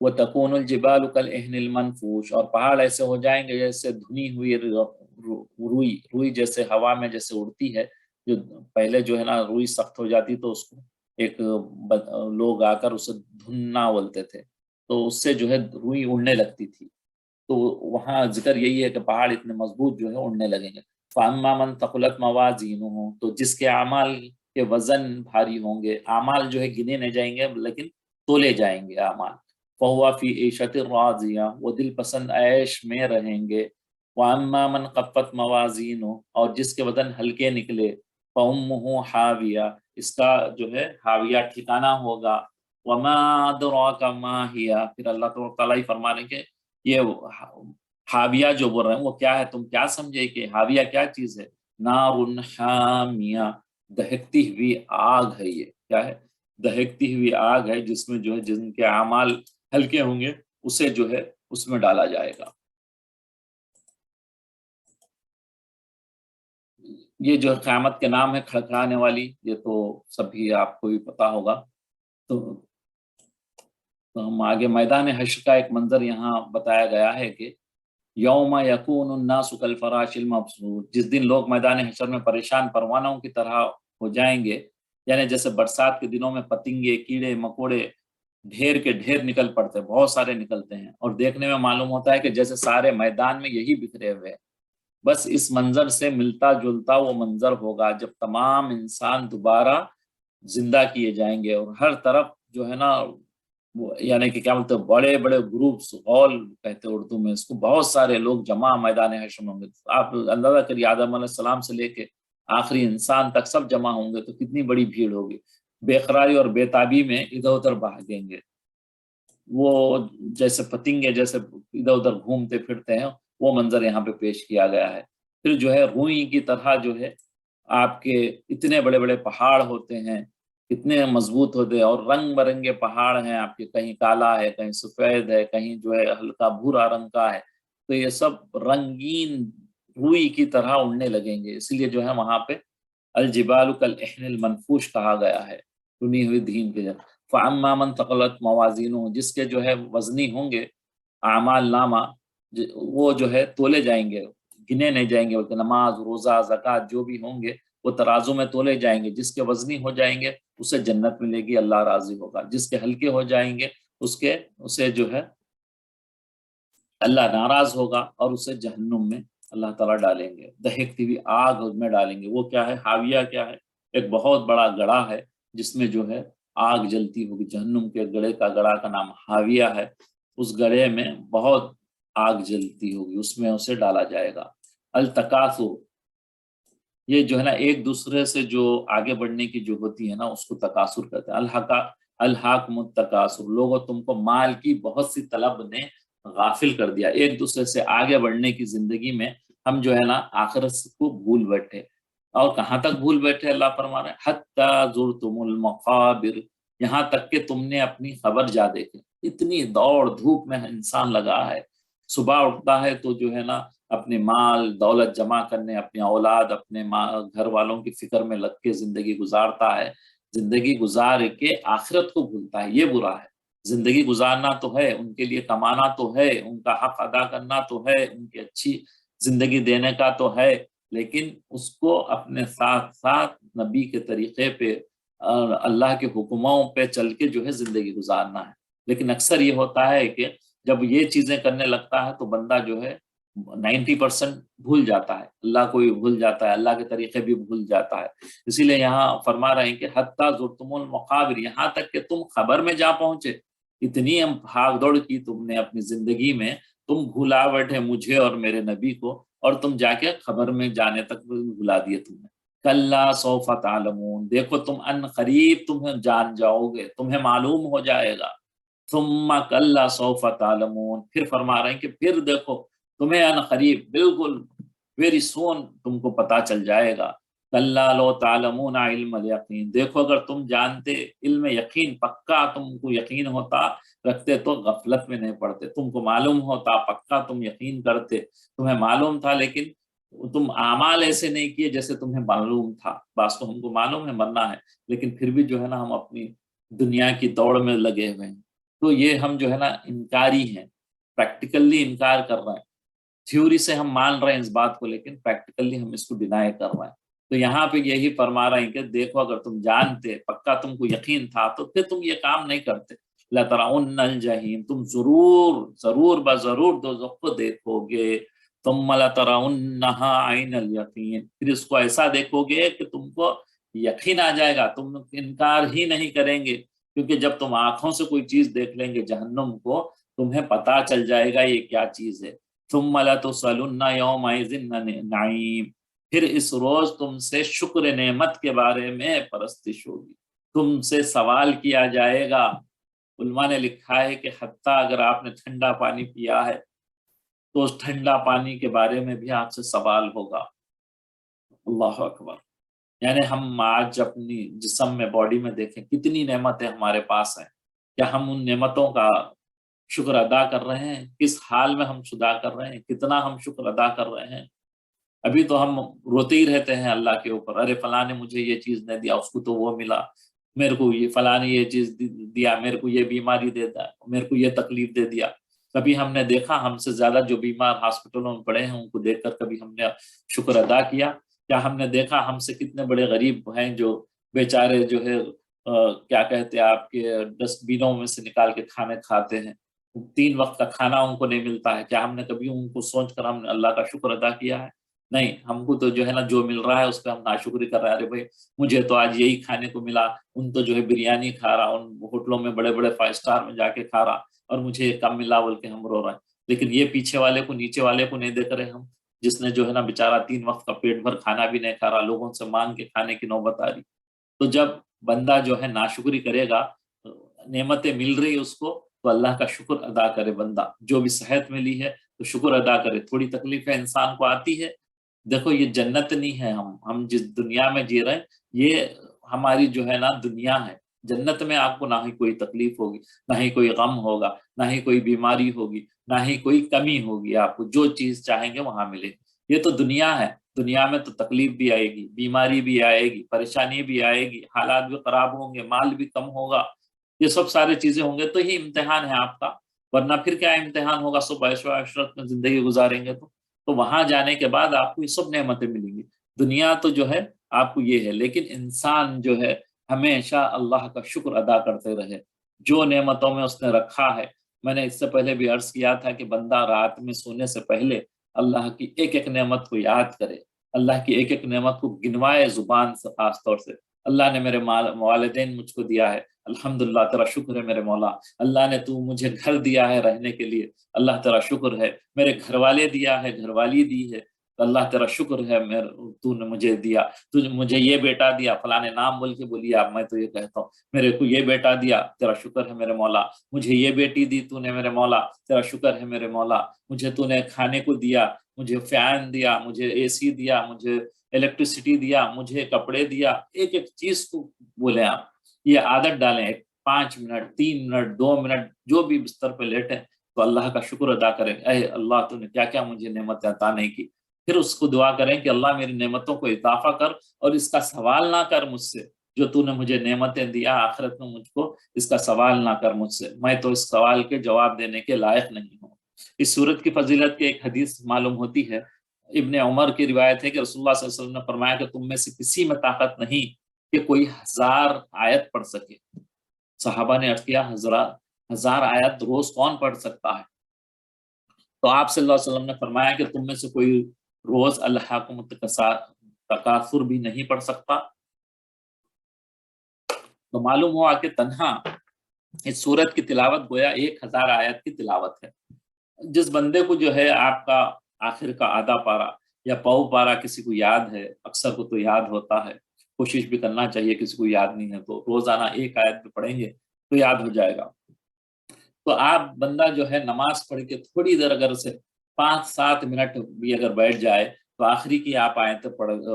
Speaker 1: وَتَكُونُ الْجِبَالُ كَالْعِهْنِ الْمَنْفُوشِ، اور پہاڑ ایسے ہو جائیں گے جیسے دھنی ہوئی روئی جیسے ہوا میں جیسے اڑتی ہے، جو پہلے جو ہے نا روئی سخت ہو جاتی تو اس کو ایک لوگ آ کر اسے دھننا بولتے تھے، تو اس سے جو ہے روئی اڑنے لگتی تھی، تو وہاں ذکر یہی ہے کہ پہاڑ اتنے مضبوط جو ہے اڑنے لگیں گے۔ فَأَمَّا مَنْ ثَقُلَتْ مَوَازِينُهُ، تو جس کے اعمال کے وزن بھاری ہوں گے، اعمال جو ہے گنے نہیں جائیں گے لیکن تولے جائیں گے اعمال، فَهُوَ فِي عِيشَةٍ رَاضِيَةٍ، وہ دل پسند عیش میں رہیں گے۔ وَأَمَّا مَنْ خَفَّتْ مَوَازِينُهُ، اور جس کے وزن ہلکے نکلے، فَأُمُّهُ حَاوِيَةٌ، اس کا جو ہے حاویہ ٹھکانہ ہوگا۔ وَمَا أَدْرَاكَ مَا هِيَ، پھر اللہ تعالیٰ ہی فرما رہے ہیں کہ یہ حاویہ جو بول رہے ہیں وہ کیا ہے، تم کیا سمجھے کہ حاویہ کیا چیز ہے؟ نار حامیہ، دہکتی ہوئی آگ ہے، یہ کیا ہے؟ دہکتی ہوئی آگ ہے جس میں جو ہے جن کے اعمال ہلکے ہوں گے اسے جو ہے اس میں ڈالا جائے گا۔ یہ جو قیامت کے نام ہے کھڑکھڑانے والی، یہ تو سبھی آپ کو بھی پتا ہوگا۔ تو ہم آگے میدان حشر کا ایک منظر یہاں بتایا گیا ہے کہ یوم یکون الناس کالفراش المبثوث، جس دن لوگ میدان حشر میں پریشان پروانوں کی طرح ہو جائیں گے، یعنی جیسے برسات کے دنوں میں پتنگے کیڑے مکوڑے ڈھیر کے ڈھیر نکل پڑتے، بہت سارے نکلتے ہیں، اور دیکھنے میں معلوم ہوتا ہے کہ جیسے سارے میدان میں یہی بکھرے ہوئے ہیں۔ بس اس منظر سے ملتا جلتا وہ منظر ہوگا جب تمام انسان دوبارہ زندہ کیے جائیں گے، اور ہر طرف جو ہے نا یعنی کہ کیا بولتے ہیں، بڑے بڑے گروپس، غول کہتے ہیں اردو میں اس کو، بہت سارے لوگ جمع میدان حشر میں ہوں گے۔ آپ اندازہ کریے آدم علیہ السلام سے لے کے آخری انسان تک سب جمع ہوں گے تو کتنی بڑی بھیڑ ہوگی، بے قراری اور بے تابی میں ادھر ادھر بھاگیں گے، وہ جیسے پتنگے جیسے ادھر ادھر گھومتے پھرتے ہیں، وہ منظر یہاں پہ پیش کیا گیا ہے۔ پھر جو ہے روئی کی طرح جو ہے آپ کے اتنے بڑے بڑے پہاڑ ہوتے ہیں، اتنے مضبوط ہوتے ہیں، اور رنگ برنگے پہاڑ ہیں آپ کے، کہیں کالا ہے، کہیں سفید ہے، کہیں جو ہے ہلکا بھورا رنگ کا ہے، تو یہ سب رنگین روئی کی طرح اڑنے لگیں گے، اس لیے جو ہے وہاں پہ الجبال کالعہن المنفوش کہا گیا ہے، چنی ہوئی دھیم کے جگہ۔ فاما من ثقلت موازینہ، جس کے جو ہے وزنی ہوں گے اعمال نامہ، وہ جو ہے تولے جائیں گے، گنے نہیں جائیں گے، بلکہ نماز روزہ زکوٰۃ جو بھی ہوں گے وہ ترازو میں تولے جائیں گے، جس کے وزنی ہو جائیں گے اسے جنت ملے گی، اللہ راضی ہوگا، جس کے ہلکے ہو جائیں گے اسے جو ہے اللہ ناراض ہوگا اور اسے جہنم میں اللہ تعالیٰ ڈالیں گے، دہکتی ہوئی آگ میں ڈالیں گے۔ وہ کیا ہے؟ حاویہ کیا ہے؟ ایک بہت بڑا گڑھا ہے جس میں جو ہے آگ جلتی ہوگی، جہنم کے گڑھا کا نام حاویہ ہے، اس گڑھے میں بہت آگ جلتی ہوگی، اس میں اسے ڈالا جائے گا۔ التکاثر، یہ جو ہے نا ایک دوسرے سے جو آگے بڑھنے کی جو ہوتی ہے نا اس کو تکاثر کہتے ہیں۔ الحاکم التکاثر، لوگوں تم کو مال کی بہت سی طلب نے غافل کر دیا، ایک دوسرے سے آگے بڑھنے کی زندگی میں ہم جو ہے نا آخرت کو بھول بیٹھے، اور کہاں تک بھول بیٹھے اللہ فرما رہے ہیں حتی زرتم المقابر، یہاں تک کہ تم نے اپنی قبر جا دیکھے۔ اتنی دوڑ دھوپ میں انسان لگا ہے، صبح اٹھتا ہے تو جو ہے نا اپنے مال دولت جمع کرنے، اپنی اولاد اپنے گھر والوں کی فکر میں لگ کے زندگی گزارتا ہے، زندگی گزار کے آخرت کو بھولتا ہے، یہ برا ہے۔ زندگی گزارنا تو ہے، ان کے لیے کمانا تو ہے، ان کا حق ادا کرنا تو ہے، ان کی اچھی زندگی دینے کا تو ہے، لیکن اس کو اپنے ساتھ ساتھ نبی کے طریقے پہ اللہ کے حکموں پہ چل کے جو ہے زندگی گزارنا ہے۔ لیکن اکثر یہ ہوتا ہے کہ جب یہ چیزیں کرنے لگتا ہے تو بندہ جو ہے 90% بھول جاتا ہے، اللہ کو بھی بھول جاتا ہے، اللہ کے طریقے بھی بھول جاتا ہے۔ اسی لیے یہاں فرما رہے ہیں کہ حتی زرتم المقابر، یہاں تک کہ تم خبر میں جا پہنچے، اتنی بھاگ دوڑ کی تم نے اپنی زندگی میں، تم بھولا بیٹھے مجھے اور میرے نبی کو، اور تم جا کے خبر میں جانے تک بھلا دیے تم نے۔ کلا سوف تعلمون، دیکھو تم ان قریب تمہیں جان جاؤ گے، تمہیں معلوم ہو جائے گا۔ ثم کلا سوف تعلمون، پھر فرما رہے ہیں کہ پھر دیکھو تمہیں ان قریب، بالکل ویری سون تم کو پتا چل جائے گا کلا لو تعلمون علم الیقین، دیکھو اگر تم جانتے علم یقین پکا تم کو یقین ہوتا رکھتے تو غفلت میں نہیں پڑتے، تم کو معلوم ہوتا پکا تم یقین کرتے، تمہیں معلوم تھا لیکن تم اعمال ایسے نہیں کیے جیسے تمہیں معلوم تھا، بس تو ہم کو معلوم ہے مرنا ہے لیکن پھر بھی جو ہے نا ہم اپنی دنیا کی دوڑ میں لگے ہوئے ہیں، تو یہ ہم جو ہے نا انکاری ہیں، پریکٹیکلی انکار کر رہے ہیں، تھیوری سے ہم مان رہے ہیں اس بات کو لیکن پریکٹیکلی ہم اس کو ڈینائی کر رہے ہیں۔ تو یہاں پہ یہی فرما رہے ہیں کہ دیکھو اگر تم جانتے پکا تم کو یقین تھا تو پھر تم یہ کام نہیں کرتے، لَتَرَوُنَّ الْجَحِيمَ، تم ضرور بضرور دوزخ کو دیکھو گے، ثُمَّ لَتَرَوُنَّهَا عَيْنَ الْيَقِينِ، پھر اس کو ایسا دیکھو گے کہ تم کو یقین آ جائے گا، تم انکار ہی نہیں کریں گے، کیونکہ جب تم آنکھوں سے کوئی چیز دیکھ لیں گے جہنم کو تمہیں پتا چل جائے گا یہ کیا چیز ہے۔ ثُمَّ لَتُسْأَلُنَّ يَوْمَئِذٍ عَنِ النَّعِيمِ، پھر اس روز تم سے شکر نعمت کے بارے میں پرستش ہوگی، تم سے سوال کیا جائے گا۔ علماء نے لکھا ہے کہ حتیٰ اگر آپ نے ٹھنڈا پانی پیا ہے تو اس ٹھنڈا پانی کے بارے میں بھی آپ سے سوال ہوگا۔ اللہ اکبر، یعنی ہم آج اپنی جسم میں باڈی میں دیکھیں کتنی نعمتیں ہمارے پاس ہیں، کیا ہم ان نعمتوں کا شکر ادا کر رہے ہیں؟ کس حال میں ہم ادا کر رہے ہیں؟ کتنا ہم شکر ادا کر رہے ہیں؟ ابھی تو ہم روتے ہی رہتے ہیں اللہ کے اوپر، ارے فلاں نے مجھے یہ چیز نہیں دیا، اس کو تو وہ ملا، میرے کو یہ فلاں نے یہ چیز دیا، میرے کو یہ بیماری دے دیا، میرے کو یہ تکلیف دے دیا۔ کبھی ہم نے دیکھا ہم سے زیادہ جو بیمار ہاسپٹلوں میں پڑے ہیں ان کو دیکھ کر کبھی ہم نے شکر ادا کیا؟ کیا ہم نے دیکھا ہم سے کتنے بڑے غریب ہیں جو بیچارے جو ہے کیا کہتے ہیں آپ کے ڈسٹ بینوں میں سے نکال کے کھانے کھاتے ہیں، 3 وقت کا کھانا ان کو نہیں ملتا ہے، کیا ہم نے کبھی ان کو سوچ کر ہم نے اللہ کا شکر ادا کیا ہے؟ نہیں، ہم کو تو جو ہے نا جو مل رہا ہے اس پہ ہم ناشکری کر رہے ہیں، ارے بھائی مجھے تو آج یہی کھانے کو ملا، ان تو جو ہے بریانی کھا رہا، ان ہوٹلوں میں بڑے بڑے 5 اسٹار میں جا کے کھا رہا اور مجھے یہ کم ملا بول کے ہم رو رہے ہیں، لیکن یہ پیچھے والے کو نیچے والے کو نہیں دیکھ رہے ہم، جس نے جو ہے نا بیچارہ 3 وقت کا پیٹ بھر کھانا بھی نہیں کھا رہا، لوگوں سے مانگ کے کھانے کی نوبت آ رہی۔ تو جب بندہ جو ہے ناشکری کرے گا، نعمتیں مل رہی اس کو تو اللہ کا شکر ادا کرے، بندہ جو بھی صحت ملی ہے تو شکر ادا کرے، تھوڑی تکلیفیں انسان کو آتی ہے، دیکھو یہ جنت نہیں ہے، ہم جس دنیا میں جی رہے ہیں یہ ہماری جو ہے نا دنیا ہے، جنت میں آپ کو نہ ہی کوئی تکلیف ہوگی، نہ ہی کوئی غم ہوگا، نہ ہی کوئی بیماری ہوگی، نہ ہی کوئی کمی ہوگی، آپ کو جو چیز چاہیں گے وہاں ملے گی۔ یہ تو دنیا ہے، دنیا میں تو تکلیف بھی آئے گی، بیماری بھی آئے گی، پریشانی بھی آئے گی، حالات بھی خراب ہوں گے، مال بھی کم ہوگا، یہ سب سارے چیزیں ہوں گے، تو ہی امتحان ہے آپ کا، ورنہ پھر کیا امتحان ہوگا، سب عیش و عشرت میں زندگی گزاریں گے تو وہاں جانے کے بعد آپ کو یہ سب نعمتیں ملیں گی۔ دنیا تو جو ہے آپ کو یہ ہے، لیکن انسان جو ہے ہمیشہ اللہ کا شکر ادا کرتے رہے، جو نعمتوں میں اس نے رکھا ہے۔ میں نے اس سے پہلے بھی عرض کیا تھا کہ بندہ رات میں سونے سے پہلے اللہ کی ایک ایک نعمت کو یاد کرے، اللہ کی ایک ایک نعمت کو گنوائے زبان سے، خاص طور سے اللہ نے میرے والدین مجھ کو دیا ہے، الحمدللہ تیرا شکر ہے میرے مولا، اللہ نے تو مجھے گھر دیا ہے رہنے کے لیے، اللہ تیرا شکر ہے، میرے گھر والے دیا ہے، گھر والی دی ہے، اللہ تیرا شکر ہے، تو نے مجھے دیا، تو مجھے یہ بیٹا دیا، فلاں نام بول کے بولیے آپ، میں تو یہ کہتا ہوں میرے کو یہ بیٹا دیا، تیرا شکر ہے میرے مولا، مجھے یہ بیٹی دی تو نے میرے مولا، تیرا شکر ہے میرے مولا، مجھے تو نے کھانے کو دیا، مجھے فین دیا، مجھے اے سی دیا، مجھے الیکٹریسٹی دیا، مجھے کپڑے دیا، ایک ایک چیز کو بولے آپ، یہ عادت ڈالیں، 5 منٹ 3 منٹ 2 منٹ جو بھی بستر پہ لیٹیں تو اللہ کا شکر ادا کریں، اے اللہ تو نے کیا کیا مجھے نعمت عطا نہیں کی، پھر اس کو دعا کریں کہ اللہ میری نعمتوں کو اضافہ کر اور اس کا سوال نہ کر مجھ سے، جو تو نے مجھے نعمتیں دیا آخرت میں مجھ کو اس کا سوال نہ کر مجھ سے، میں تو اس سوال کے جواب دینے کے لائق نہیں ہوں۔ اس صورت کی فضیلت کی ایک حدیث معلوم ہوتی ہے، ابن عمر کی روایت ہے کہ رسول اللہ صلی اللہ علیہ وسلم نے فرمایا کہ تم میں سے کسی میں طاقت نہیں کہ کوئی 1000 آیت پڑھ سکے۔ صحابہ نے عرض کیا 1000 آیت روز کون پڑھ سکتا ہے؟ تو آپ صلی اللہ علیہ وسلم نے فرمایا کہ تم میں سے کوئی روز الحاکم التکاثر بھی نہیں پڑھ سکتا۔ تو معلوم ہوا کہ تنہا اس سورت کی تلاوت گویا 1000 آیت کی تلاوت ہے۔ جس بندے کو جو ہے آپ کا آخر کا آدھا پارا یا پاؤ پارا کسی کو یاد ہے، اکثر کو تو یاد ہوتا ہے، کوشش بھی کرنا چاہیے، کسی کو یاد نہیں ہے تو روزانہ 1 آیت بھی پڑھیں گے تو یاد ہو جائے گا۔ تو آپ بندہ جو ہے نماز پڑھ کے تھوڑی دیر اگر سے 5-7 منٹ بھی اگر بیٹھ جائے تو آخری کی آپ آیتیں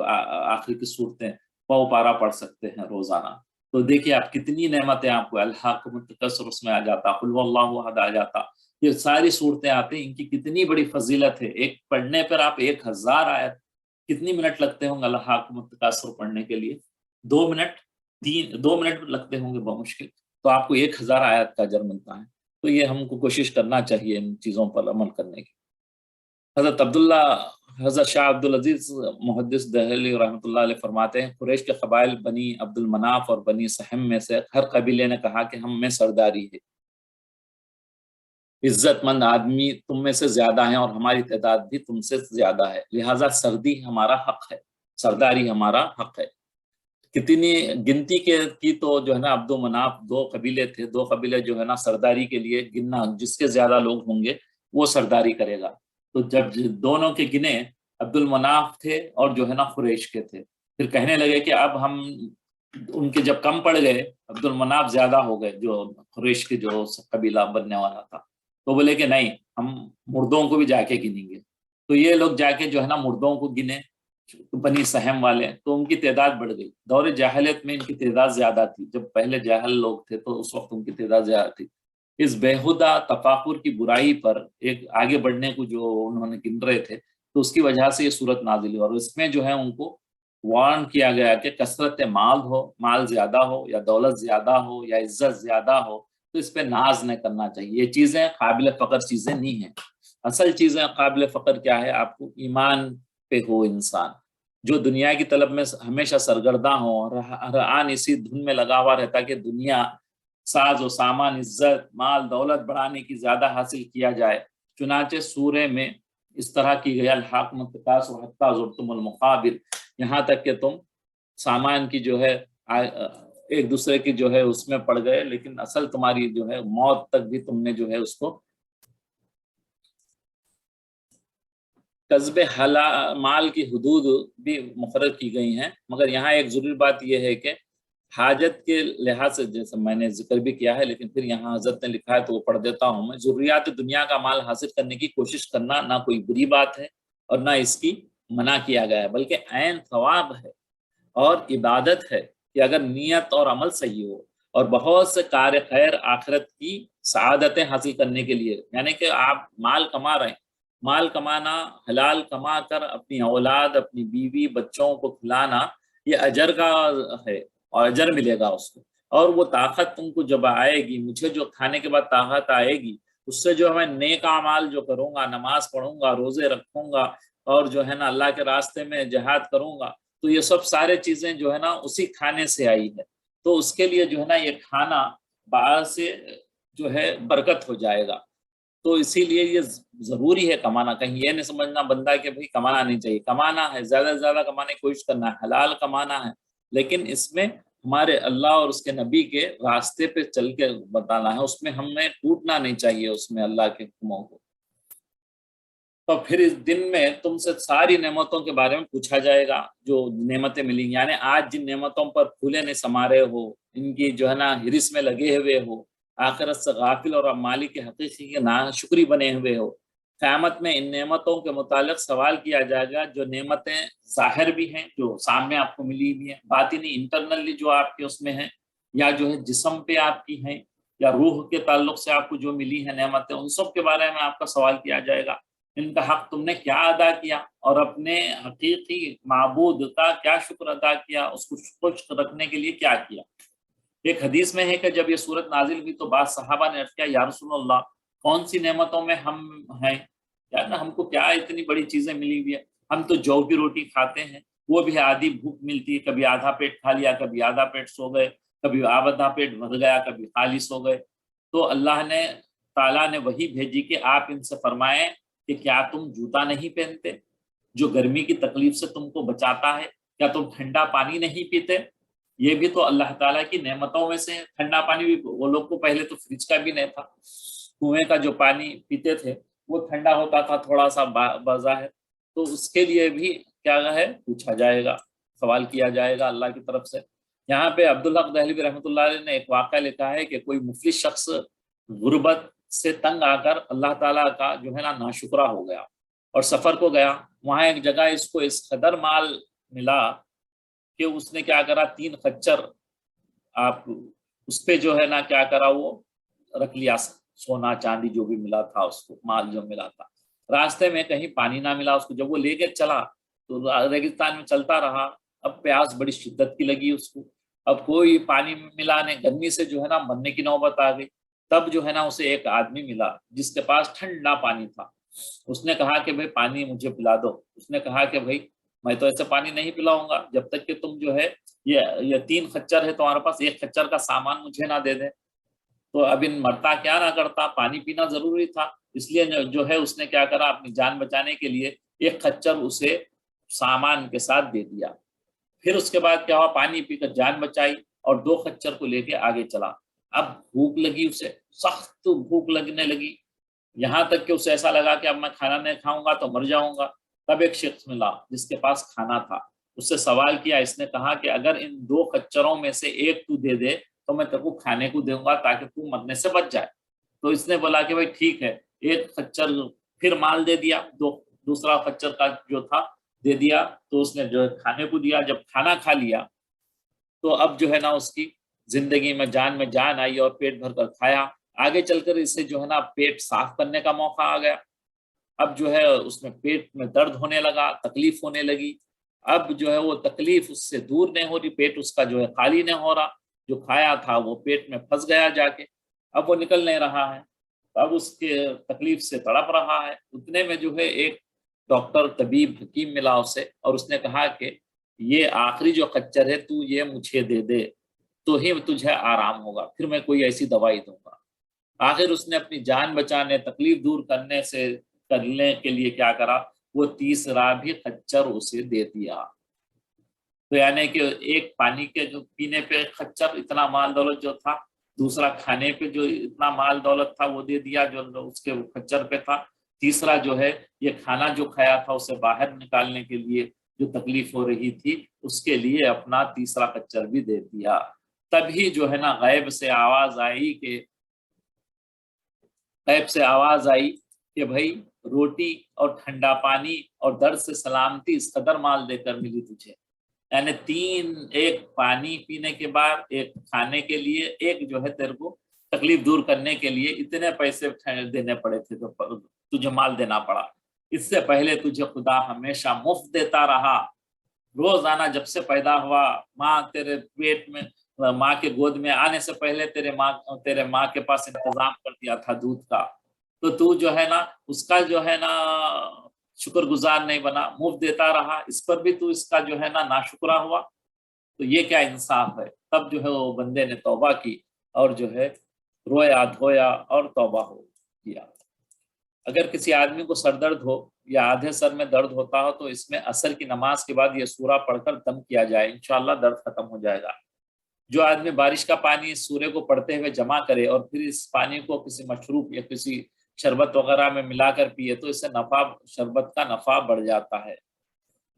Speaker 1: آخری کی صورتیں پاؤ پارا پڑھ سکتے ہیں روزانہ. تو دیکھیے آپ کتنی نعمتیں آپ کو، الہاکم التکاثر اس میں آ جاتا، قل هو اللہ احد آ جاتا، یہ ساری صورتیں آتی ہیں، ان کی کتنی بڑی فضیلت ہے. ایک پڑھنے پر آپ 1000 آیت، کتنی منٹ لگتے ہوں گے الہاکم التکاثر پڑھنے کے لیے؟ 2 منٹ، 2 منٹ لگتے ہوں گے بمشکل. تو آپ کو 1000 آیت کا اجر ملتا ہے. تو یہ ہم کو کوشش کرنا چاہیے ان چیزوں پر عمل کرنے کی. حضرت شاہ عبد العزیز محدث دہلوی رحمۃ اللہ علیہ فرماتے ہیں، قریش کے قبائل بنی عبد المناف اور بنی سہم میں سے ہر قبیلے نے کہا کہ ہم میں سرداری ہے، عزت مند آدمی تم میں سے زیادہ ہیں اور ہماری تعداد بھی تم سے زیادہ ہے، لہٰذا سردی ہمارا حق ہے، سرداری ہمارا حق ہے. کتنی گنتی کی تو جو ہے نا عبد المناف 2 قبیلے تھے، 2 قبیلے جو ہے نا سرداری کے لیے گننا، جس کے زیادہ لوگ ہوں گے وہ سرداری کرے گا. تو جب دونوں کے گنے عبد المناف تھے اور جو ہے نا قریش کے تھے، پھر کہنے لگے کہ اب ہم ان کے جب کم پڑ گئے، عبد المناف زیادہ ہو گئے جو قریش کے جو قبیلہ بننے والا تھا، تو بولے کہ نہیں، ہم مردوں کو بھی جا کے گنیں گے. تو یہ لوگ جا کے جو ہے نا مردوں کو گنے، بنی سہم والے، تو ان کی تعداد بڑھ گئی. دور جاہلیت میں ان کی تعداد زیادہ تھی، جب پہلے جاہل لوگ تھے تو اس وقت ان کی تعداد زیادہ تھی. اس بےہودہ تفاخر کی برائی پر ایک آگے بڑھنے کو جو انہوں نے گن رہے تھے، تو اس کی وجہ سے یہ صورت نازل ہوئی. اور اس میں جو ہے ان کو وارن کیا گیا کہ کثرت مال ہو، مال زیادہ ہو یا دولت زیادہ ہو یا عزت زیادہ ہو، تو اس پہ ناز نہیں کرنا چاہیے. یہ چیزیں قابل فخر چیزیں نہیں ہیں. اصل چیزیں قابل فخر کیا ہے؟ آپ کو ایمان پہ ہو انسان، جو دنیا کی طلب میں ہمیشہ سرگرداں ہو اور ہر آن اسی دھن میں لگا ہوا رہتا کہ دنیا، ساز و سامان، عزت، مال، دولت بڑھانے کی زیادہ حاصل کیا جائے. چنانچہ سورے میں اس طرح کی گئی، الحاکم التکاثر حتی زرتم المقابر، یہاں تک کہ تم سامان کی جو ہے ایک دوسرے کی جو ہے اس میں پڑ گئے، لیکن اصل تمہاری جو ہے موت تک بھی تم نے جو ہے اس کو کسب مال کی حدود بھی مقرر کی گئی ہیں. مگر یہاں ایک ضروری بات یہ ہے کہ حاجت کے لحاظ سے، جیسے میں نے ذکر بھی کیا ہے لیکن پھر یہاں حضرت نے لکھا ہے تو وہ پڑھ دیتا ہوں میں، ضروریات دنیا کا مال حاصل کرنے کی کوشش کرنا نہ کوئی بری بات ہے اور نہ اس کی منع کیا گیا ہے، بلکہ عین ثواب ہے اور عبادت ہے کہ اگر نیت اور عمل صحیح ہو. اور بہت سے کار خیر آخرت کی سعادتیں حاصل کرنے کے لیے، یعنی کہ آپ مال کما رہے ہیں، مال کمانا، حلال کما کر اپنی اولاد، اپنی بیوی، بچوں کو کھلانا، یہ اجر کا ہے اور اجر ملے گا اس کو. اور وہ طاقت تم کو جب آئے گی، مجھے جو کھانے کے بعد طاقت آئے گی، اس سے جو میں نیک اعمال جو کروں گا، نماز پڑھوں گا، روزے رکھوں گا، اور جو ہے نا اللہ کے راستے میں جہاد کروں گا، تو یہ سب سارے چیزیں جو ہے نا اسی کھانے سے آئی ہے. تو اس کے لیے جو ہے نا یہ کھانا باہر سے جو ہے برکت ہو جائے گا. تو اسی لیے یہ ضروری ہے کمانا. کہیں یہ نہیں سمجھنا بندہ کہ بھائی کمانا نہیں چاہیے، کمانا ہے، زیادہ سے زیادہ کمانے کی کوشش کرنا ہے، حلال کمانا ہے، لیکن اس میں ہمارے اللہ اور اس کے نبی کے راستے پہ چل کے بتانا ہے، اس میں ہمیں ٹوٹنا نہیں چاہیے اس میں اللہ کے حکموں کو. تو پھر اس دن میں تم سے ساری نعمتوں کے بارے میں پوچھا جائے گا جو نعمتیں ملیں گی. یعنی آج جن نعمتوں پر پھولے نہیں سمارے ہو، ان کی جو ہے نا ہرس میں لگے ہوئے ہو، آخرت سے غافل اور مالک کے حقیقی کے ناشکری بنے ہوئے ہو، قیامت میں ان نعمتوں کے متعلق سوال کیا جائے گا. جو نعمتیں ظاہر بھی ہیں، جو سامنے آپ کو ملی بھی ہیں، باطنی انٹرنلی جو آپ کے اس میں ہیں، یا جو ہے جسم پہ آپ کی ہیں، یا روح کے تعلق سے آپ کو جو ملی ہیں نعمتیں، ان سب کے بارے میں آپ کا سوال کیا جائے گا. ان کا حق تم نے کیا ادا کیا اور اپنے حقیقی معبود کا کیا شکر ادا کیا، اس کو خوش رکھنے کے لیے کیا کیا. ایک حدیث میں ہے کہ جب یہ صورت نازل ہوئی تو بعض صحابہ نے عرض کیا، یا رسول اللہ، کون سی نعمتوں میں ہم ہیں؟ یعنی ہم کو کیا اتنی بڑی چیزیں ملی ہوئی ہے؟ ہم تو جو کی روٹی کھاتے ہیں، وہ بھی آدھی بھوک ملتی ہے، کبھی آدھا پیٹ کھا لیا، کبھی آدھا پیٹ سو گئے، کبھی آدھا پیٹ بھر گیا، کبھی خالی سو گئے. تو اللہ نے تعالیٰ نے وہی بھیجی کہ آپ ان سے فرمائیں کہ کیا تم جوتا نہیں پہنتے جو گرمی کی تکلیف سے تم کو بچاتا ہے؟ کیا تم ٹھنڈا پانی نہیں پیتے؟ یہ بھی تو اللہ تعالیٰ کی نعمتوں میں سے. ٹھنڈا پانی بھی وہ لوگ کو پہلے تو فریج کا بھی نہیں تھا، کنویں کا جو پانی پیتے تھے وہ ٹھنڈا ہوتا تھا تھوڑا سا بظاہر. تو اس کے لیے بھی کیا ہے، پوچھا جائے گا، سوال کیا جائے گا اللہ کی طرف سے. یہاں پہ عبدالحق دہلوی رحمۃ اللہ علیہ نے ایک واقعہ لکھا ہے کہ کوئی مفلس شخص غربت سے تنگ آ کر اللہ تعالیٰ کا جو ہے نا ناشکرا ہو گیا. اور سفر کو گیا. وہاں ایک جگہ اس کو اس قدر مال ملا کہ اس نے کیا کرا, 3 خچر آپ اس پہ جو ہے نا کیا کرا, وہ رکھ لیا, سونا چاندی جو بھی ملا تھا اس کو, مال جو ملا تھا. راستے میں کہیں پانی نہ ملا اس کو, جب وہ لے کے چلا تو ریگستان میں چلتا رہا. اب پیاس بڑی شدت کی لگی اس کو, اب کوئی پانی ملا نہیں, گرمی سے جو ہے نا مرنے کی نوبت آ گئی. تب جو ہے نا اسے ایک آدمی ملا جس کے پاس ٹھنڈا پانی تھا. اس نے کہا کہ بھائی پانی مجھے پلا دو. اس نے کہا کہ بھائی میں تو ایسے پانی نہیں پلاؤں گا جب تک کہ تم جو ہے یہ 3 خچر ہے تمہارے پاس, 1 خچر کا سامان مجھے نہ دے دے. تو اب ان مرتا کیا نہ کرتا, پانی پینا ضروری تھا. اس لیے جو ہے اس نے کیا کرا, اپنی جان بچانے کے لیے 1 خچر اسے سامان کے ساتھ دے دیا. پھر اس کے بعد کیا ہوا, پانی پی کر جان بچائی اور 2 خچر کو لے کے آگے چلا. اب بھوک لگی اسے, سخت بھوک لگنے لگی, یہاں تک کہ اسے ایسا لگا کہ اب میں کھانا نہیں کھاؤں گا تو مر جاؤں گا. تب ایک شخص ملا جس کے پاس کھانا تھا. اس سے سوال کیا, اس نے کہا کہ اگر ان 2 خچروں میں سے ایک تو دے دے تو میں تیرے کو کھانے کو دوں گا تاکہ تو مرنے سے بچ جائے. تو اس نے بولا کہ بھائی ٹھیک ہے, 1 خچر پھر مال دے دیا, دوسرا خچر کا جو تھا دے دیا. تو اس نے جو کھانے کو دیا, جب کھانا کھا لیا تو اب جو ہے نا اس کی زندگی میں جان آئی اور پیٹ بھر کر کھایا. آگے چل کر اسے جو ہے نا پیٹ صاف کرنے کا موقع آ گیا. اب جو ہے اس میں پیٹ میں درد ہونے لگا, تکلیف ہونے لگی. اب جو ہے وہ تکلیف اس سے دور نہیں ہو رہی, پیٹ اس کا جو ہے خالی نہیں ہو رہا, جو کھایا تھا وہ پیٹ میں پھنس گیا جا کے, اب وہ نکل نہیں رہا ہے. اب اس کے تکلیف سے تڑپ رہا ہے. اتنے میں جو ہے ایک ڈاکٹر طبیب حکیم ملا اسے, اور اس نے کہا کہ یہ آخری جو خچر ہے تو یہ مجھے دے دے تو ہی تجھے آرام ہوگا, پھر میں کوئی ایسی دوائی دوں گا. آخر اس نے اپنی جان بچانے, تکلیف دور کرنے کے لیے کیا کرا, وہ تیسرا بھی خچر اسے دے دیا. تو یعنی کہ ایک پانی کے جو پینے پہ خچر اتنا مال دولت جو تھا, دوسرا کھانے پہ جو اتنا مال دولت تھا وہ دے دیا جو اس کے خچر پہ تھا, تیسرا جو ہے یہ کھانا جو کھایا تھا اسے باہر نکالنے کے لیے جو تکلیف ہو رہی تھی اس کے لیے اپنا تیسرا خچر بھی دے دیا. تبھی جو ہے نا غیب سے آواز آئی کہ بھائی روٹی اور ٹھنڈا پانی اور درد سے سلامتی اس قدر مال دے کر ملی تجھے. یعنی 3, ایک پانی پینے کے بعد, ایک کھانے کے لیے, ایک جو ہے تیرے کو تکلیف دور کرنے کے لیے اتنے پیسے دینے پڑے تھے تو تجھے مال دینا پڑا. اس سے پہلے تجھے خدا ہمیشہ مفت دیتا رہا. روزانہ جب سے پیدا ہوا, ماں تیرے پیٹ میں, ماں کے گود میں آنے سے پہلے تیرے ماں کے پاس انتظام کر دیا تھا دودھ کا. تو جو ہے نا اس کا جو ہے نا شکر گزار نہیں بنا, مفت دیتا رہا, اس پر بھی تو اس کا جو ہے نا ناشکرا ہوا. تو یہ کیا انصاف ہے. تب جو ہے وہ بندے نے توبہ کی اور جو ہے رویا دھویا اور توبہ کیا. اگر کسی آدمی کو سر درد ہو یا آدھے سر میں درد ہوتا ہو تو اس میں عصر کی نماز کے بعد یہ سورہ پڑھ کر دم کیا جائے, انشاءاللہ درد ختم ہو جائے گا. جو آدمی بارش کا پانی اس سورے کو پڑھتے ہوئے جمع کرے اور پھر اس پانی کو کسی مشروب یا کسی شربت وغیرہ میں ملا کر پیے تو اس سے شربت کا نفع بڑھ جاتا ہے.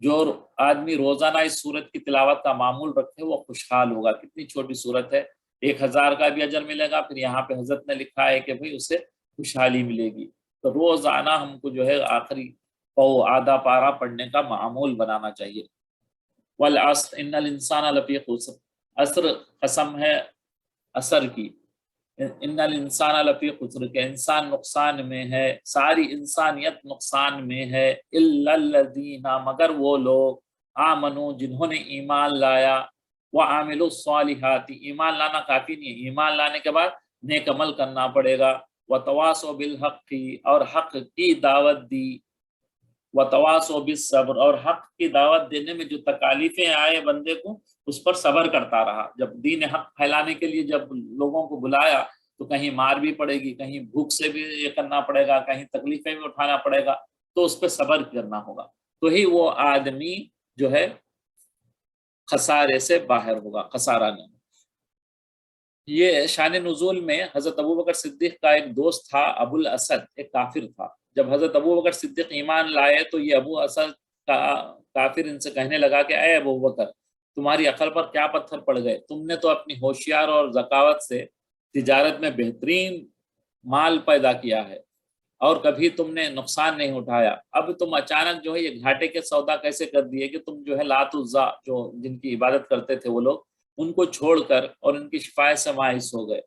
Speaker 1: جو آدمی روزانہ اس سورت کی تلاوت کا معمول رکھے وہ خوشحال ہوگا. کتنی چھوٹی سورت ہے, 1000 کا بھی اجر ملے گا. پھر یہاں پہ حضرت نے لکھا ہے کہ بھئی اسے خوشحالی ملے گی. تو روزانہ ہم کو جو ہے آخری آدھا پارہ پڑھنے کا معمول بنانا چاہیے. والعصر ان الانسان لفی خسر, عصر قسم ہے عصر کی, ان الانسان لفی خسر, کہ انسان نقصان میں ہے, ساری انسانیت نقصان میں ہے. الا الذین, مگر وہ لوگ, آمنو جنہوں نے ایمان لایا, وعملوا الصالحات, ایمان لانا کافی نہیں ہے, ایمان لانے کے بعد نیک عمل کرنا پڑے گا. وتواصوا بالحق, اور حق کی دعوت دی. وتواصوا بالصبر, اور حق کی دعوت دینے میں جو تکالیفیں آئے بندے کو اس پر صبر کرتا رہا. جب دین حق پھیلانے کے لیے جب لوگوں کو بلایا تو کہیں مار بھی پڑے گی, کہیں بھوک سے بھی یہ کرنا پڑے گا, کہیں تکلیفیں بھی اٹھانا پڑے گا, تو اس پہ صبر کرنا ہوگا. تو ہی وہ آدمی جو ہے خسارے سے باہر ہوگا, خسارہ نہیں. یہ شان نزول میں حضرت ابوبکر صدیق کا ایک دوست تھا ابو الاسد, ایک کافر تھا. جب حضرت ابوبکر صدیق ایمان لائے تو یہ ابو اسد کا کافر ان سے کہنے لگا کہ اے ابوبکر, تمہاری عقل پر کیا پتھر پڑ گئے, تم نے تو اپنی ہوشیار اور ذکاوت سے تجارت میں بہترین مال پیدا کیا ہے, اور کبھی تم نے نقصان نہیں اٹھایا، اب تم اچانک جو ہے یہ گھاٹے کے سودا کیسے کر دیے کہ تم جو ہے لات عزا جو جن کی عبادت کرتے تھے وہ لوگ، ان کو چھوڑ کر اور ان کی شفاعت سے مایوس ہو گئے۔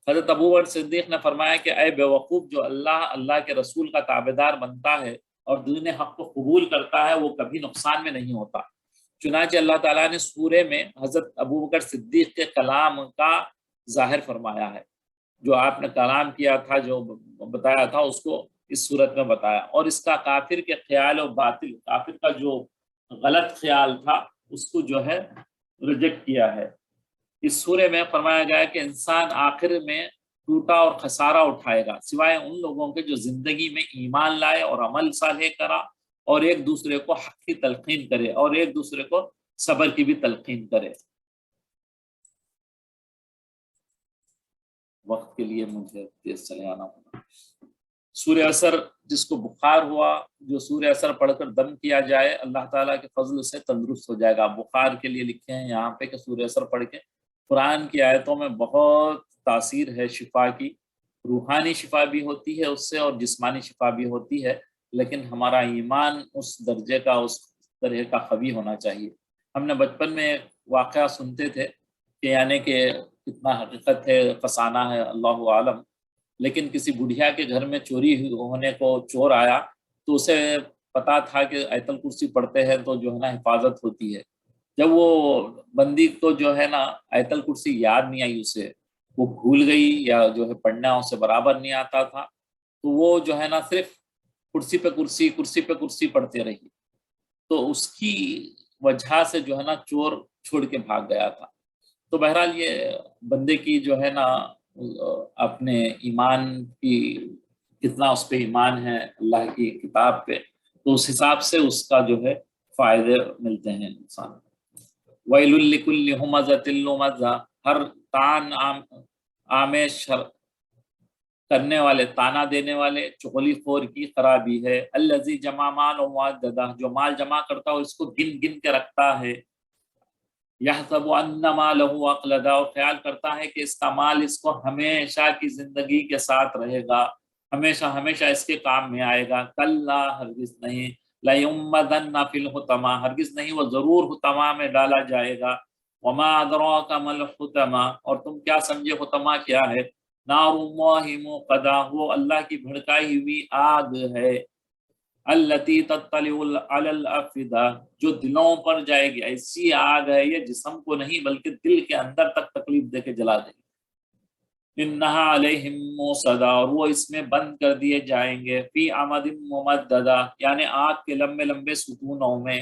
Speaker 1: حضرت ابوبکر صدیق نے فرمایا کہ اے بیوقوف، جو اللہ کے رسول کا تابعدار بنتا ہے اور دین حق کو قبول کرتا ہے وہ کبھی نقصان میں نہیں ہوتا۔ چنانچہ اللہ تعالیٰ نے سورے میں حضرت ابوبکر صدیق کے کلام کا ظاہر فرمایا ہے، جو آپ نے کلام کیا تھا، جو بتایا تھا، اس کو اس صورت میں بتایا، اور اس کا کافر کے خیال و باطل، کافر کا جو غلط خیال تھا اس کو جو ہے ریجیکٹ کیا ہے۔ اس سورے میں فرمایا گیا ہے کہ انسان آخر میں ٹوٹا اور خسارہ اٹھائے گا سوائے ان لوگوں کے جو زندگی میں ایمان لائے اور عمل صالح کرا اور ایک دوسرے کو حق کی تلقین کرے اور ایک دوسرے کو صبر کی بھی تلقین کرے۔ وقت کے لیے مجھے تیز چلے آنا ہوگا۔ سورہ اثر، جس کو بخار ہوا، جو سورہ اثر پڑھ کر دم کیا جائے اللہ تعالیٰ کے فضل سے تندرست ہو جائے گا۔ بخار کے لیے لکھے ہیں یہاں پہ کہ سورہ اثر پڑھ کے، قرآن کی آیتوں میں بہت تاثیر ہے شفا کی، روحانی شفا بھی ہوتی ہے اس سے اور جسمانی شفا بھی ہوتی ہے، لیکن ہمارا ایمان اس درجے کا، اس طرح کا قوی ہونا چاہیے۔ ہم نے بچپن میں ایک واقعہ سنتے تھے کہ یعنی کہ کتنا حقیقت ہے فسانہ ہے اللہ عالم، لیکن کسی بڑھیا کے گھر میں چوری ہونے کو چور آیا تو اسے پتا تھا کہ آیت الکرسی پڑھتے ہیں تو جو ہے نا حفاظت ہوتی ہے۔ جب وہ بندی کو جو ہے نا آیت الکرسی یاد نہیں آئی، اسے وہ بھول گئی یا جو ہے پڑھنا اسے برابر نہیں آتا تھا، تو وہ جو ہے نا صرف کرسی پہ کرسی، کرسی پہ کرسی پڑھتے رہی، تو اس کی وجہ سے جو ہے نا چور چھوڑ کے بھاگ گیا تھا۔ تو بہرحال یہ بندے کی جو ہے نا اپنے ایمان کی کتنا اس پہ ایمان ہے اللہ کی کتاب پہ، تو اس حساب سے اس کا جو ہے فائدے ملتے ہیں انسان۔ وَيْلٌ لِكُلِّ ہُمَزَةٍ لُمَزَةٍ، ہر تان آمیز کرنے والے، تانا دینے والے، چغلی خور کی خرابی ہے۔ الذی جمع مال وعددہ، جو مال جمع کرتا ہے اس کو گن گن کے رکھتا ہے۔ یحسب ان مالہ اخلدہ، اور خیال کرتا ہے کہ اس کا مال اس کو ہمیشہ کی زندگی کے ساتھ رہے گا، ہمیشہ ہمیشہ اس کے کام میں آئے گا۔ کلا، ہرگز نہیں، لیمدن فی الحطمہ، ہرگز نہیں، وہ ضرور حطمہ میں ڈالا جائے گا۔ وما ادراک ما الحطمہ، اور تم کیا سمجھے حطمہ کیا ہے؟ نار اللہ موقدہ، وہ اللہ کی بھڑکائی ہوئی آگ ہے۔ التی تطلع علی الافئدہ، جو دلوں پر جائے گی، ایسی آگ ہے یہ جسم کو نہیں بلکہ دل کے اندر تک تکلیف دے کے جلا دے گی۔ انہا علیہم موصدہ، اور وہ اس میں بند کر دیے جائیں گے، فی عمد ممددہ، یعنی آگ کے لمبے لمبے ستونوں میں۔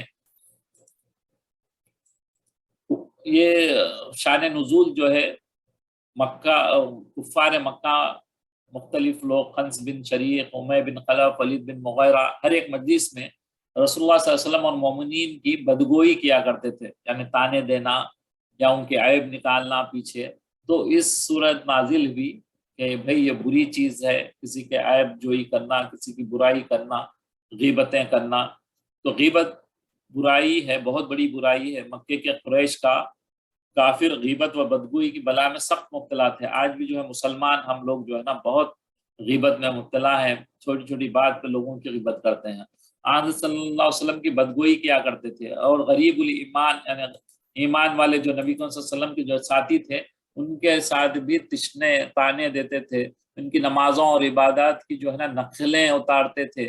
Speaker 1: یہ شان نزول جو ہے مکہ، کفار مکہ، مختلف لوگ، خنس بن شریق، امی بن خلف، ولید بن مغیرہ، ہر ایک مجلس میں رسول اللہ صلی اللہ علیہ وسلم اور مومنین کی بدگوئی کیا کرتے تھے، یعنی تانے دینا یا ان کے عیب نکالنا پیچھے۔ تو اس صورت نازل ہوئی کہ بھئی یہ بری چیز ہے کسی کے عیب جوئی کرنا، کسی کی برائی کرنا، غیبتیں کرنا۔ تو غیبت برائی ہے، بہت بڑی برائی ہے۔ مکے کے قریش کا کافر غیبت و بدگوئی کی بلا میں سخت مبتلا تھے۔ آج بھی جو ہے مسلمان ہم لوگ جو ہے نا بہت غیبت میں مبتلا ہیں، چھوٹی چھوٹی بات پہ لوگوں کی غیبت کرتے ہیں۔ آن صلی اللہ علیہ وسلم کی بدگوئی کیا کرتے تھے، اور غریب الایمان، یعنی ایمان والے جو نبی صلی اللہ علیہ وسلم کے جو ساتھی تھے ان کے ساتھ بھی تشنے تانے دیتے تھے، ان کی نمازوں اور عبادات کی جو ہے نا نقلیں اتارتے تھے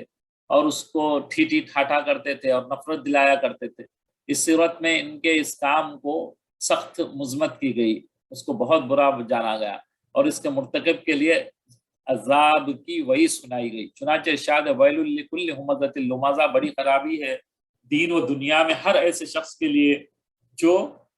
Speaker 1: اور اس کو ٹھیٹھی ٹھاٹھا کرتے تھے اور نفرت دلایا کرتے تھے۔ اس صورت میں ان کے اس کام کو سخت مذمت کی گئی، اس کو بہت برا جانا گیا، اور اس کے مرتکب کے لیے عذاب کی وعید سنائی گئی۔ چنانچہ ارشاد ویل لکل ہمزۃ لمزہ، بڑی خرابی ہے دین و دنیا میں ہر ایسے شخص کے لیے جو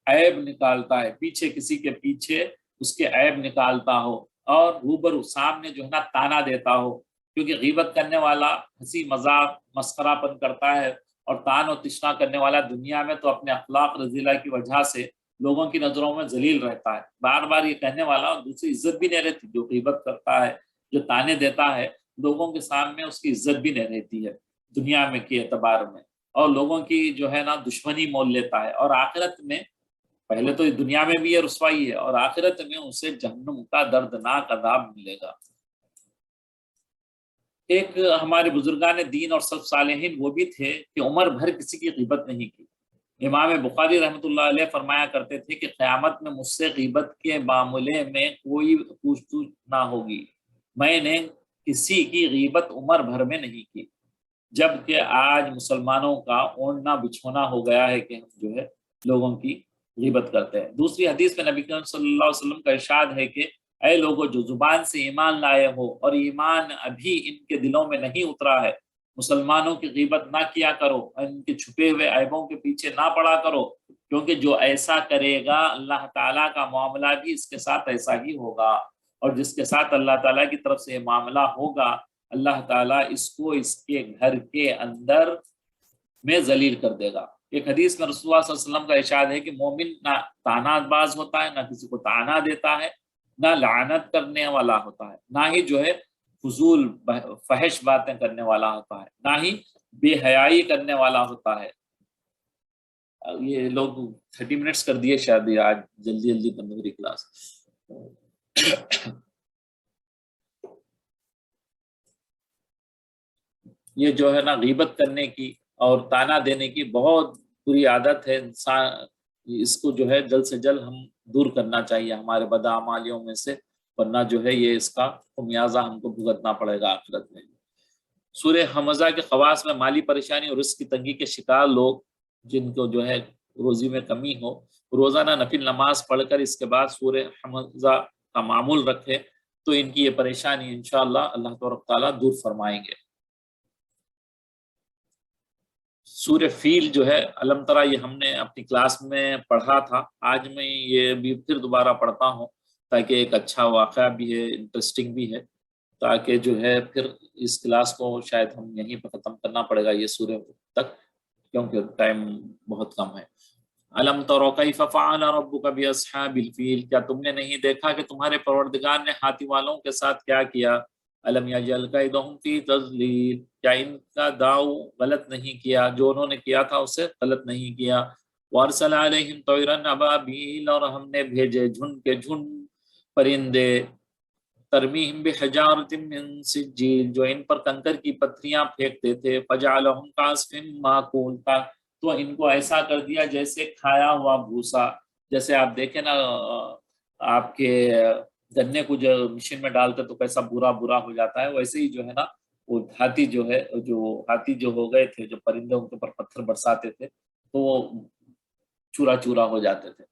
Speaker 1: عیب نکالتا ہے، پیچھے کسی کے پیچھے اس کے عیب نکالتا ہو اور روبرو سامنے جو ہے نا تانا دیتا ہو، کیونکہ غیبت کرنے والا ہنسی مذاق مسخرہ پن کرتا ہے، اور تان و تشنا کرنے والا دنیا میں تو اپنے اخلاق رذیلہ کی وجہ سے لوگوں کی نظروں میں ذلیل رہتا ہے۔ بار بار یہ کہنے والا، اور دوسری عزت بھی نہیں رہتی۔ جو غیبت کرتا ہے، جو تانے دیتا ہے، لوگوں کے سامنے اس کی عزت بھی نہیں رہتی ہے دنیا میں کے اعتبار میں، اور لوگوں کی جو ہے نا دشمنی مول لیتا ہے، اور آخرت میں، پہلے تو دنیا میں بھی یہ رسوائی ہے اور آخرت میں اسے جہنم کا دردناک عذاب ملے گا۔ ایک ہمارے بزرگان دین اور سلف صالحین وہ بھی تھے کہ عمر بھر کسی کی غیبت نہیں کی۔ امام بخاری رحمۃ اللہ علیہ فرمایا کرتے تھے کہ قیامت میں مجھ سے غیبت کے معاملے میں کوئی پوچھ گچھ نہ ہوگی، میں نے کسی کی غیبت عمر بھر میں نہیں کی۔ جبکہ آج مسلمانوں کا اوڑھنا بچھونا ہو گیا ہے کہ ہم جو ہے لوگوں کی غیبت کرتے ہیں۔ دوسری حدیث میں نبی کریم صلی اللہ علیہ وسلم کا ارشاد ہے کہ اے لوگوں جو زبان سے ایمان لائے ہو اور ایمان ابھی ان کے دلوں میں نہیں اترا ہے، مسلمانوں کی غیبت نہ کیا کرو، ان کے چھپے ہوئے عیبوں کے پیچھے نہ پڑا کرو، کیونکہ جو ایسا کرے گا اللہ تعالیٰ کا معاملہ بھی اس کے ساتھ ایسا ہی ہوگا، اور جس کے ساتھ اللہ تعالیٰ کی طرف سے یہ معاملہ ہوگا اللہ تعالیٰ اس کو اس کے گھر کے اندر میں ذلیل کر دے گا۔ ایک حدیث میں رسول اللہ صلی اللہ علیہ وسلم کا ارشاد ہے کہ مومن نہ طعنہ باز ہوتا ہے، نہ کسی کو طعنہ دیتا ہے، نہ لعنت کرنے والا ہوتا ہے، نہ ہی جو ہے فضول فحش باتیں کرنے والا ہوتا ہے، نہ ہی بے حیائی کرنے والا ہوتا ہے۔ یہ لوگ 30 منٹس کر دیے شاید، یہ آج جلدی جلدی بند ہو رہی کلاس۔ یہ جو ہے نا غیبت کرنے کی اور طعنہ دینے کی بہت بری عادت ہے انسان، اس کو جو ہے جلد سے جلد ہم دور کرنا چاہیے ہمارے بدعمالیوں میں سے، ورنہ جو ہے یہ اس کا خمیازہ ہم کو بھگتنا پڑے گا آخرت میں۔ سورہ حمزہ کے خواص میں مالی پریشانی اور رزق کی تنگی کے شکار لوگ جن کو جو ہے روزی میں کمی ہو، روزانہ نفل نماز پڑھ کر اس کے بعد سورہ حمزہ کا معمول رکھے تو ان کی یہ پریشانی انشاءاللہ اللہ تبارک تعالیٰ دور فرمائیں گے۔ سورہ فیل جو ہے علم ترا، یہ ہم نے اپنی کلاس میں پڑھا تھا، آج میں یہ بھی پھر دوبارہ پڑھتا ہوں تاکہ ایک اچھا واقعہ بھی ہے، انٹرسٹنگ بھی ہے، تاکہ جو ہے پھر اس کلاس کو شاید ہم یہیں پہ ختم کرنا پڑے گا یہ سورہ تک، کیونکہ ٹائم بہت کم ہے۔ علم ترا کیف فعل ربک باصحاب الفیل، کیا تم نے نہیں دیکھا کہ تمہارے پروردگار نے ہاتھی والوں کے ساتھ کیا کیا؟ علم یجعل کیدہم فی تضلیل، کیا ان کا داؤ غلط نہیں کیا، جو انہوں نے کیا تھا اسے غلط نہیں کیا۔ وارسل علیہم طیرا ابابیل، اور ہم نے بھیجے جھنڈ کے جھنڈ پرندے، ترمیہم بحجارۃ من سجیل، جو ان پر کنکر کی پتھریاں پھینکتے تھے، فجعلہم کعصف ماکول، تو ان کو ایسا کر دیا جیسے کھایا ہوا بھوسا۔ جیسے آپ دیکھیں نا آپ کے گنے کو جو مشین میں ڈالتے تو کیسا برا برا ہو جاتا ہے، ویسے ہی جو ہے نا وہ ہاتھی جو ہو گئے تھے، جو پرندے ان کے اوپر پتھر برساتے تھے تو وہ چورا چورا ہو جاتے تھے۔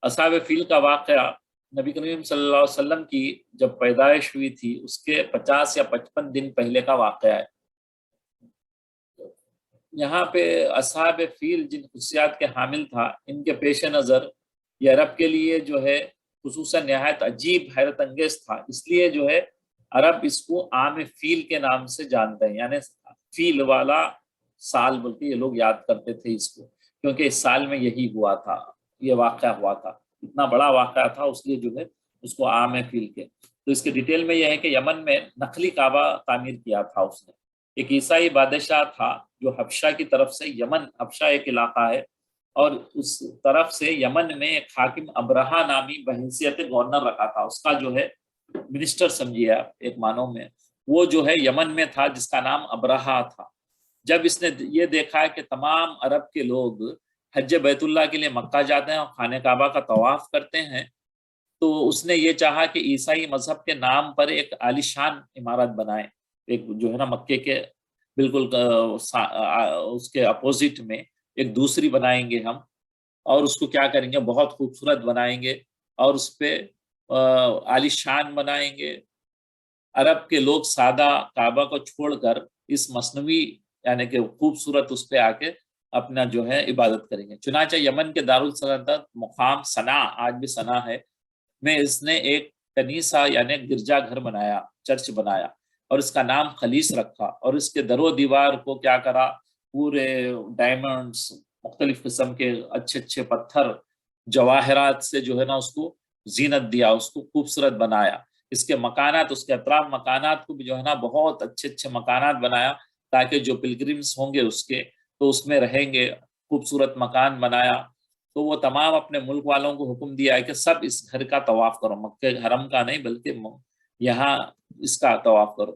Speaker 1: اصحاب فیل کا واقعہ نبی کریم صلی اللہ علیہ وسلم کی جب پیدائش ہوئی تھی اس کے 50 یا 55 دن پہلے کا واقعہ ہے۔ یہاں پہ اصحاب فیل جن خصوصیات کے حامل تھا، ان کے پیش نظر یہ عرب کے لیے جو ہے خصوصاً نہایت عجیب حیرت انگیز تھا، اس لیے جو ہے عرب اس کو عام فیل کے نام سے جانتے ہیں، یعنی فیل والا سال بلکہ یہ لوگ یاد کرتے تھے اس کو، کیونکہ اس سال میں یہی ہوا تھا، یہ واقعہ ہوا تھا، اتنا بڑا واقعہ تھا، اس لیے جو ہے اس کو عام فیل کے۔ تو اس کے ڈیٹیل میں یہ ہے کہ یمن میں نقلی کعبہ تعمیر کیا تھا اس نے، ایک عیسائی بادشاہ تھا جو حبشہ کی طرف سے، یمن حبشہ ایک علاقہ ہے، اور اس طرف سے یمن میں ایک حاکم ابرہہ نامی بحیثیت گورنر رکھا تھا، اس کا جو ہے منسٹر سمجھیے آپ ایک معنوں میں، وہ جو ہے یمن میں تھا جس کا نام ابرہہ تھا۔ جب اس نے یہ دیکھا کہ تمام عرب کے لوگ حج بیت اللہ کے لیے مکہ جاتے ہیں اور خانہ کعبہ کا طواف کرتے ہیں، تو اس نے یہ چاہا کہ عیسائی مذہب کے نام پر ایک عالیشان عمارت بنائے، ایک جو ہے نا مکے کے بالکل اس کے اپوزٹ میں ایک دوسری بنائیں گے ہم، اور اس کو کیا کریں گے بہت خوبصورت بنائیں گے اور اس پہ عالیشان بنائیں گے۔ عرب کے لوگ سادہ کعبہ کو چھوڑ کر اس مصنوعی یعنی کہ خوبصورت اس پہ آ کے اپنا جو ہے عبادت کریں گے۔ چنانچہ یمن کے دارالسلطنت مقام صنعا، آج بھی صنعا ہے، میں اس نے ایک کنیسہ یعنی گرجا گھر بنایا، چرچ بنایا، اور اس کا نام خلیص رکھا، اور اس کے در و دیوار کو کیا کرا، پورے ڈائمنڈز، مختلف قسم کے اچھے اچھے پتھر، جواہرات سے جو ہے نا اس کو زینت دیا، اس کو خوبصورت بنایا۔ اس کے مکانات، اس کے اطراف مکانات کو بھی جو ہے نا بہت اچھے اچھے مکانات بنایا تاکہ جو پلگرمز ہوں گے اس کے تو اس میں رہیں گے، خوبصورت مکان بنایا۔ تو وہ تمام اپنے ملک والوں کو حکم دیا ہے کہ سب اس گھر کا طواف کرو، مکہ حرم کا نہیں بلکہ یہاں اس کا طواف کرو۔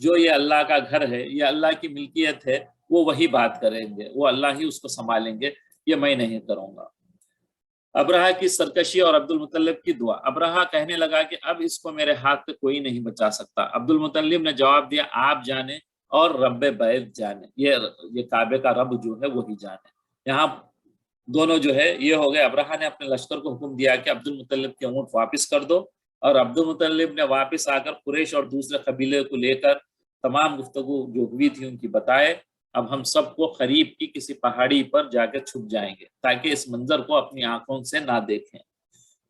Speaker 1: جو یہ اللہ کا گھر ہے، یہ اللہ کی ملکیت ہے، وہ وہی بات کریں گے، وہ اللہ ہی اس کو سنبھالیں گے، یہ میں نہیں کروں گا۔ ابرہہ کی سرکشی اور عبد المطلب کی دعا۔ ابرہہ کہنے لگا کہ اب اس کو میرے ہاتھ سے کوئی نہیں بچا سکتا۔ عبد المطلب نے جواب دیا، آپ جانے اور رب بیت جانے، یہ کعبے کا رب جو ہے وہی جانے۔ یہاں دونوں جو ہے یہ ہو گئے۔ ابرہہ نے اپنے لشکر کو حکم دیا کہ عبد المطلب کے اونٹ واپس کر دو، اور عبد المطلب نے واپس آ کر قریش اور دوسرے قبیلے کو لے کر تمام گفتگو جو ہوئی تھی ان کی بتائے۔ اب ہم سب کو قریب کی کسی پہاڑی پر جا کے چھپ جائیں گے تاکہ اس منظر کو اپنی آنکھوں سے نہ دیکھیں۔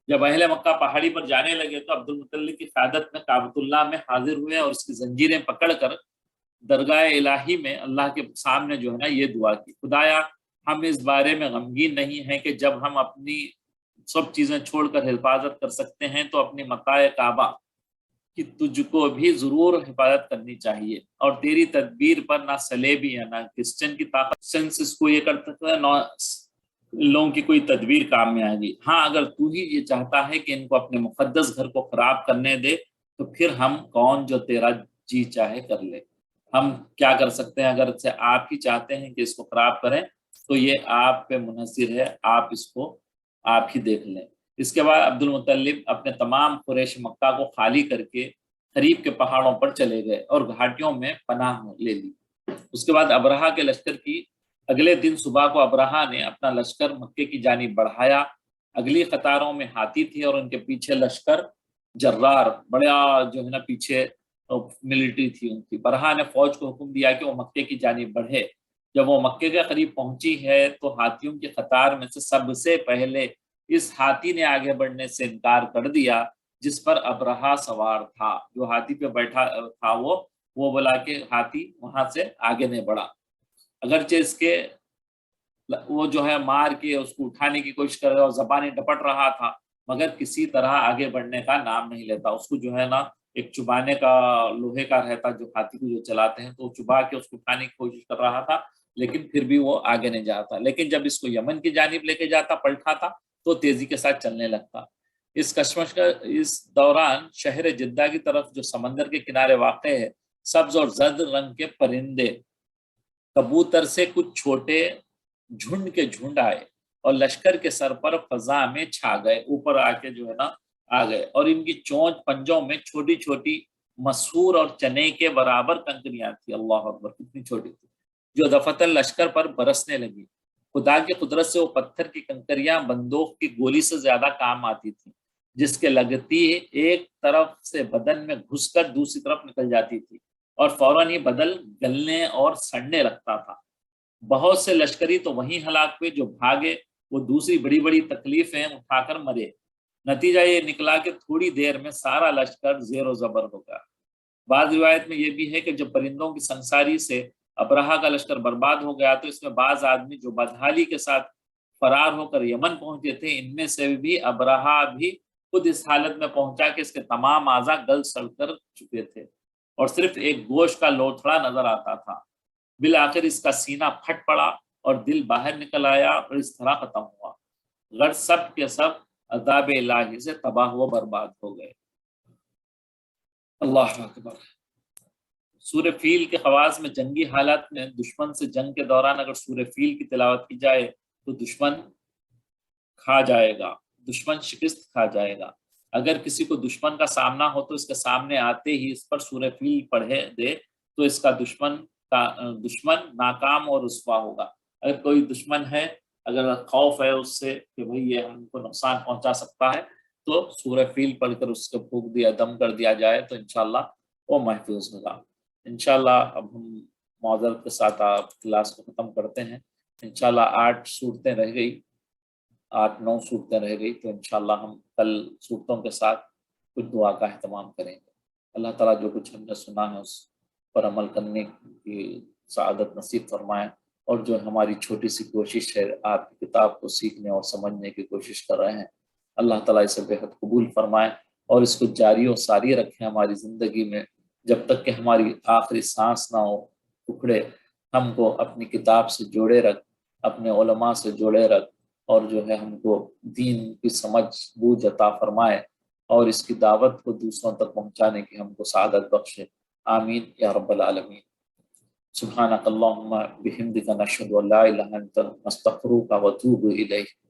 Speaker 1: جب اہل مکہ پہاڑی پر جانے لگے تو عبد المطلب کی قیادت میں کعبۃ اللہ میں حاضر ہوئے اور اس کی زنجیریں پکڑ کر درگاہ الہی میں اللہ کے سامنے جو ہے نا یہ دعا کی، خدایا ہم اس بارے میں غمگین نہیں ہیں کہ جب ہم اپنی سب چیزیں چھوڑ کر حفاظت کر سکتے ہیں تو اپنی متاع کعبہ کہ تجھ کو بھی ضرور حفاظت کرنی چاہیے، اور تیری تدبیر پر نہ سلیبی ہے نہ کرسچن کی طاقت سینسس کو یہ کر سکتا ہے، نہ لوگوں کی کوئی تدبیر کام میں آئے گی۔ ہاں اگر تو ہی یہ چاہتا ہے کہ ان کو اپنے مقدس گھر کو خراب کرنے دے تو پھر ہم کون جو تیرا جی چاہے کر لے، ہم کیا کر سکتے ہیں؟ اگر سے آپ ہی چاہتے ہیں کہ اس کو خراب کریں تو یہ آپ پہ منحصر ہے، آپ اس کو آپ ہی دیکھ لیں۔ اس کے بعد عبد المطلب اپنے تمام قریش مکہ کو خالی کر کے قریب کے پہاڑوں پر چلے گئے اور گھاٹیوں میں پناہ لے لی۔ اس کے بعد ابرہہ کے لشکر کی اگلے دن صبح کو ابرہہ نے اپنا لشکر مکے کی جانب بڑھایا۔ اگلی قطاروں میں ہاتھی تھی اور ان کے پیچھے لشکر جرار بڑا جو ہے نا پیچھے ملٹری تھی ان کی۔ برہا نے فوج کو حکم دیا کہ وہ مکے کی جانب بڑھے۔ جب وہ مکے کے قریب پہنچی ہے تو ہاتھیوں کی قطار میں سے سب سے پہلے اس ہاتھی نے آگے بڑھنے سے انکار کر دیا جس پر ابرہہ سوار تھا۔ جو ہاتھی پہ بیٹھا تھا وہ بولا کہ ہاتھی وہاں سے آگے نہیں بڑھا، اگرچہ اس کے وہ جو ہے مار کے اس کو اٹھانے کی کوشش کر رہا اور زبانیں ڈپٹ رہا تھا، مگر کسی طرح آگے بڑھنے کا نام نہیں لیتا۔ اس کو جو ہے نا ایک چبانے کا لوہے کا رہتا جو ہاتھی کو جو چلاتے ہیں، تو چبا کے اس کو اٹھانے کی کوشش کر رہا تھا لیکن پھر بھی وہ آگے نہیں جاتا۔ لیکن جب اس کو یمن کی جانب لے کے جاتا پلٹاتا تو تیزی کے ساتھ چلنے لگتا۔ اس کشمکش کا اس دوران شہر جدہ کی طرف جو سمندر کے کنارے واقع ہے، سبز اور زرد رنگ کے پرندے کبوتر سے کچھ چھوٹے جھنڈ کے جھنڈ آئے اور لشکر کے سر پر فضا میں چھا گئے، اوپر آ کے جو ہے نا آ گئے، اور ان کی چونچ پنجوں میں چھوٹی چھوٹی مسور اور چنے کے برابر کنکریاں تھی۔ اللہ اکبر، کتنی چھوٹی تھی، جو دفتر لشکر پر برسنے لگی۔ خدا کی قدرت سے وہ پتھر کی کنکریاں بندوق کی گولی سے زیادہ کام آتی تھی، جس کے لگتی ایک طرف سے بدن میں گھس کر دوسری طرف نکل جاتی تھی اور فوراً ہی بدل گلنے اور سڑنے لگتا تھا۔ بہت سے لشکری تو وہیں ہلاک ہوئے، جو بھاگے وہ دوسری بڑی بڑی تکلیفیں اٹھا کر مرے۔ نتیجہ یہ نکلا کہ تھوڑی دیر میں سارا لشکر زیر و زبر ہو گیا۔ بعض روایت میں یہ بھی ہے کہ جب پرندوں کی سنساری سے ابرہہ کا لشکر برباد ہو گیا تو اس میں بعض آدمی جو بدحالی کے ساتھ فرار ہو کر یمن پہنچے تھے، ان میں سے بھی ابرہہ بھی خود اس حالت میں پہنچا کہ اس کے تمام اعضاء گل سڑ کر چکے تھے اور صرف ایک گوشت کا لوتھڑا نظر آتا تھا۔ بالآخر اس کا سینہ پھٹ پڑا اور دل باہر نکل آیا اور اس طرح ختم ہوا۔ غرض سب کے سب عذاب الہی سے تباہ و برباد ہو گئے۔ اللہ اکبر۔ سورہ فیل کے خواص میں جنگی حالات میں دشمن سے جنگ کے دوران اگر سورہ فیل کی تلاوت کی جائے تو دشمن کھا جائے گا، دشمن شکست کھا جائے گا۔ اگر کسی کو دشمن کا سامنا ہو تو اس کے سامنے آتے ہی اس پر سورہ فیل پڑھے دے تو اس کا دشمن ناکام اور رسوا ہوگا۔ اگر کوئی دشمن ہے، اگر خوف ہے اس سے کہ بھئی یہ ہم کو نقصان پہنچا سکتا ہے، تو سورہ فیل پڑھ کر اس کو پھونک دیا، دم کر دیا جائے تو انشاءاللہ وہ محفوظ ہوگا۔ انشاءاللہ اب ہم معذرت کے ساتھ آپ کلاس کو ختم کرتے ہیں۔ انشاءاللہ 8 صورتیں رہ گئی، 8-9 صورتیں رہ گئی، تو انشاءاللہ ہم کل صورتوں کے ساتھ کچھ دعا کا اہتمام کریں گے۔ اللہ تعالیٰ جو کچھ ہم نے سنا ہے اس پر عمل کرنے کی سعادت نصیب فرمائے، اور جو ہماری چھوٹی سی کوشش ہے آپ کی کتاب کو سیکھنے اور سمجھنے کی کوشش کر رہے ہیں، اللہ تعالیٰ اسے بے حد قبول فرمائے اور اس کو جاری و ساری رکھیں ہماری زندگی میں، جب تک کہ ہماری آخری سانس نہ ہو ٹکڑے ہم کو اپنی کتاب سے جوڑے رکھ، اپنے علماء سے جوڑے رکھ، اور جو ہے ہم کو دین کی سمجھ بوجھ عطا فرمائے اور اس کی دعوت کو دوسروں تک پہنچانے کی ہم کو سعادت بخشے۔ آمین یا رب العالمین۔ سبحانک اللہم بحمدک نشہد ان لا الہ الا انت نستغفرک و نتوب الیک۔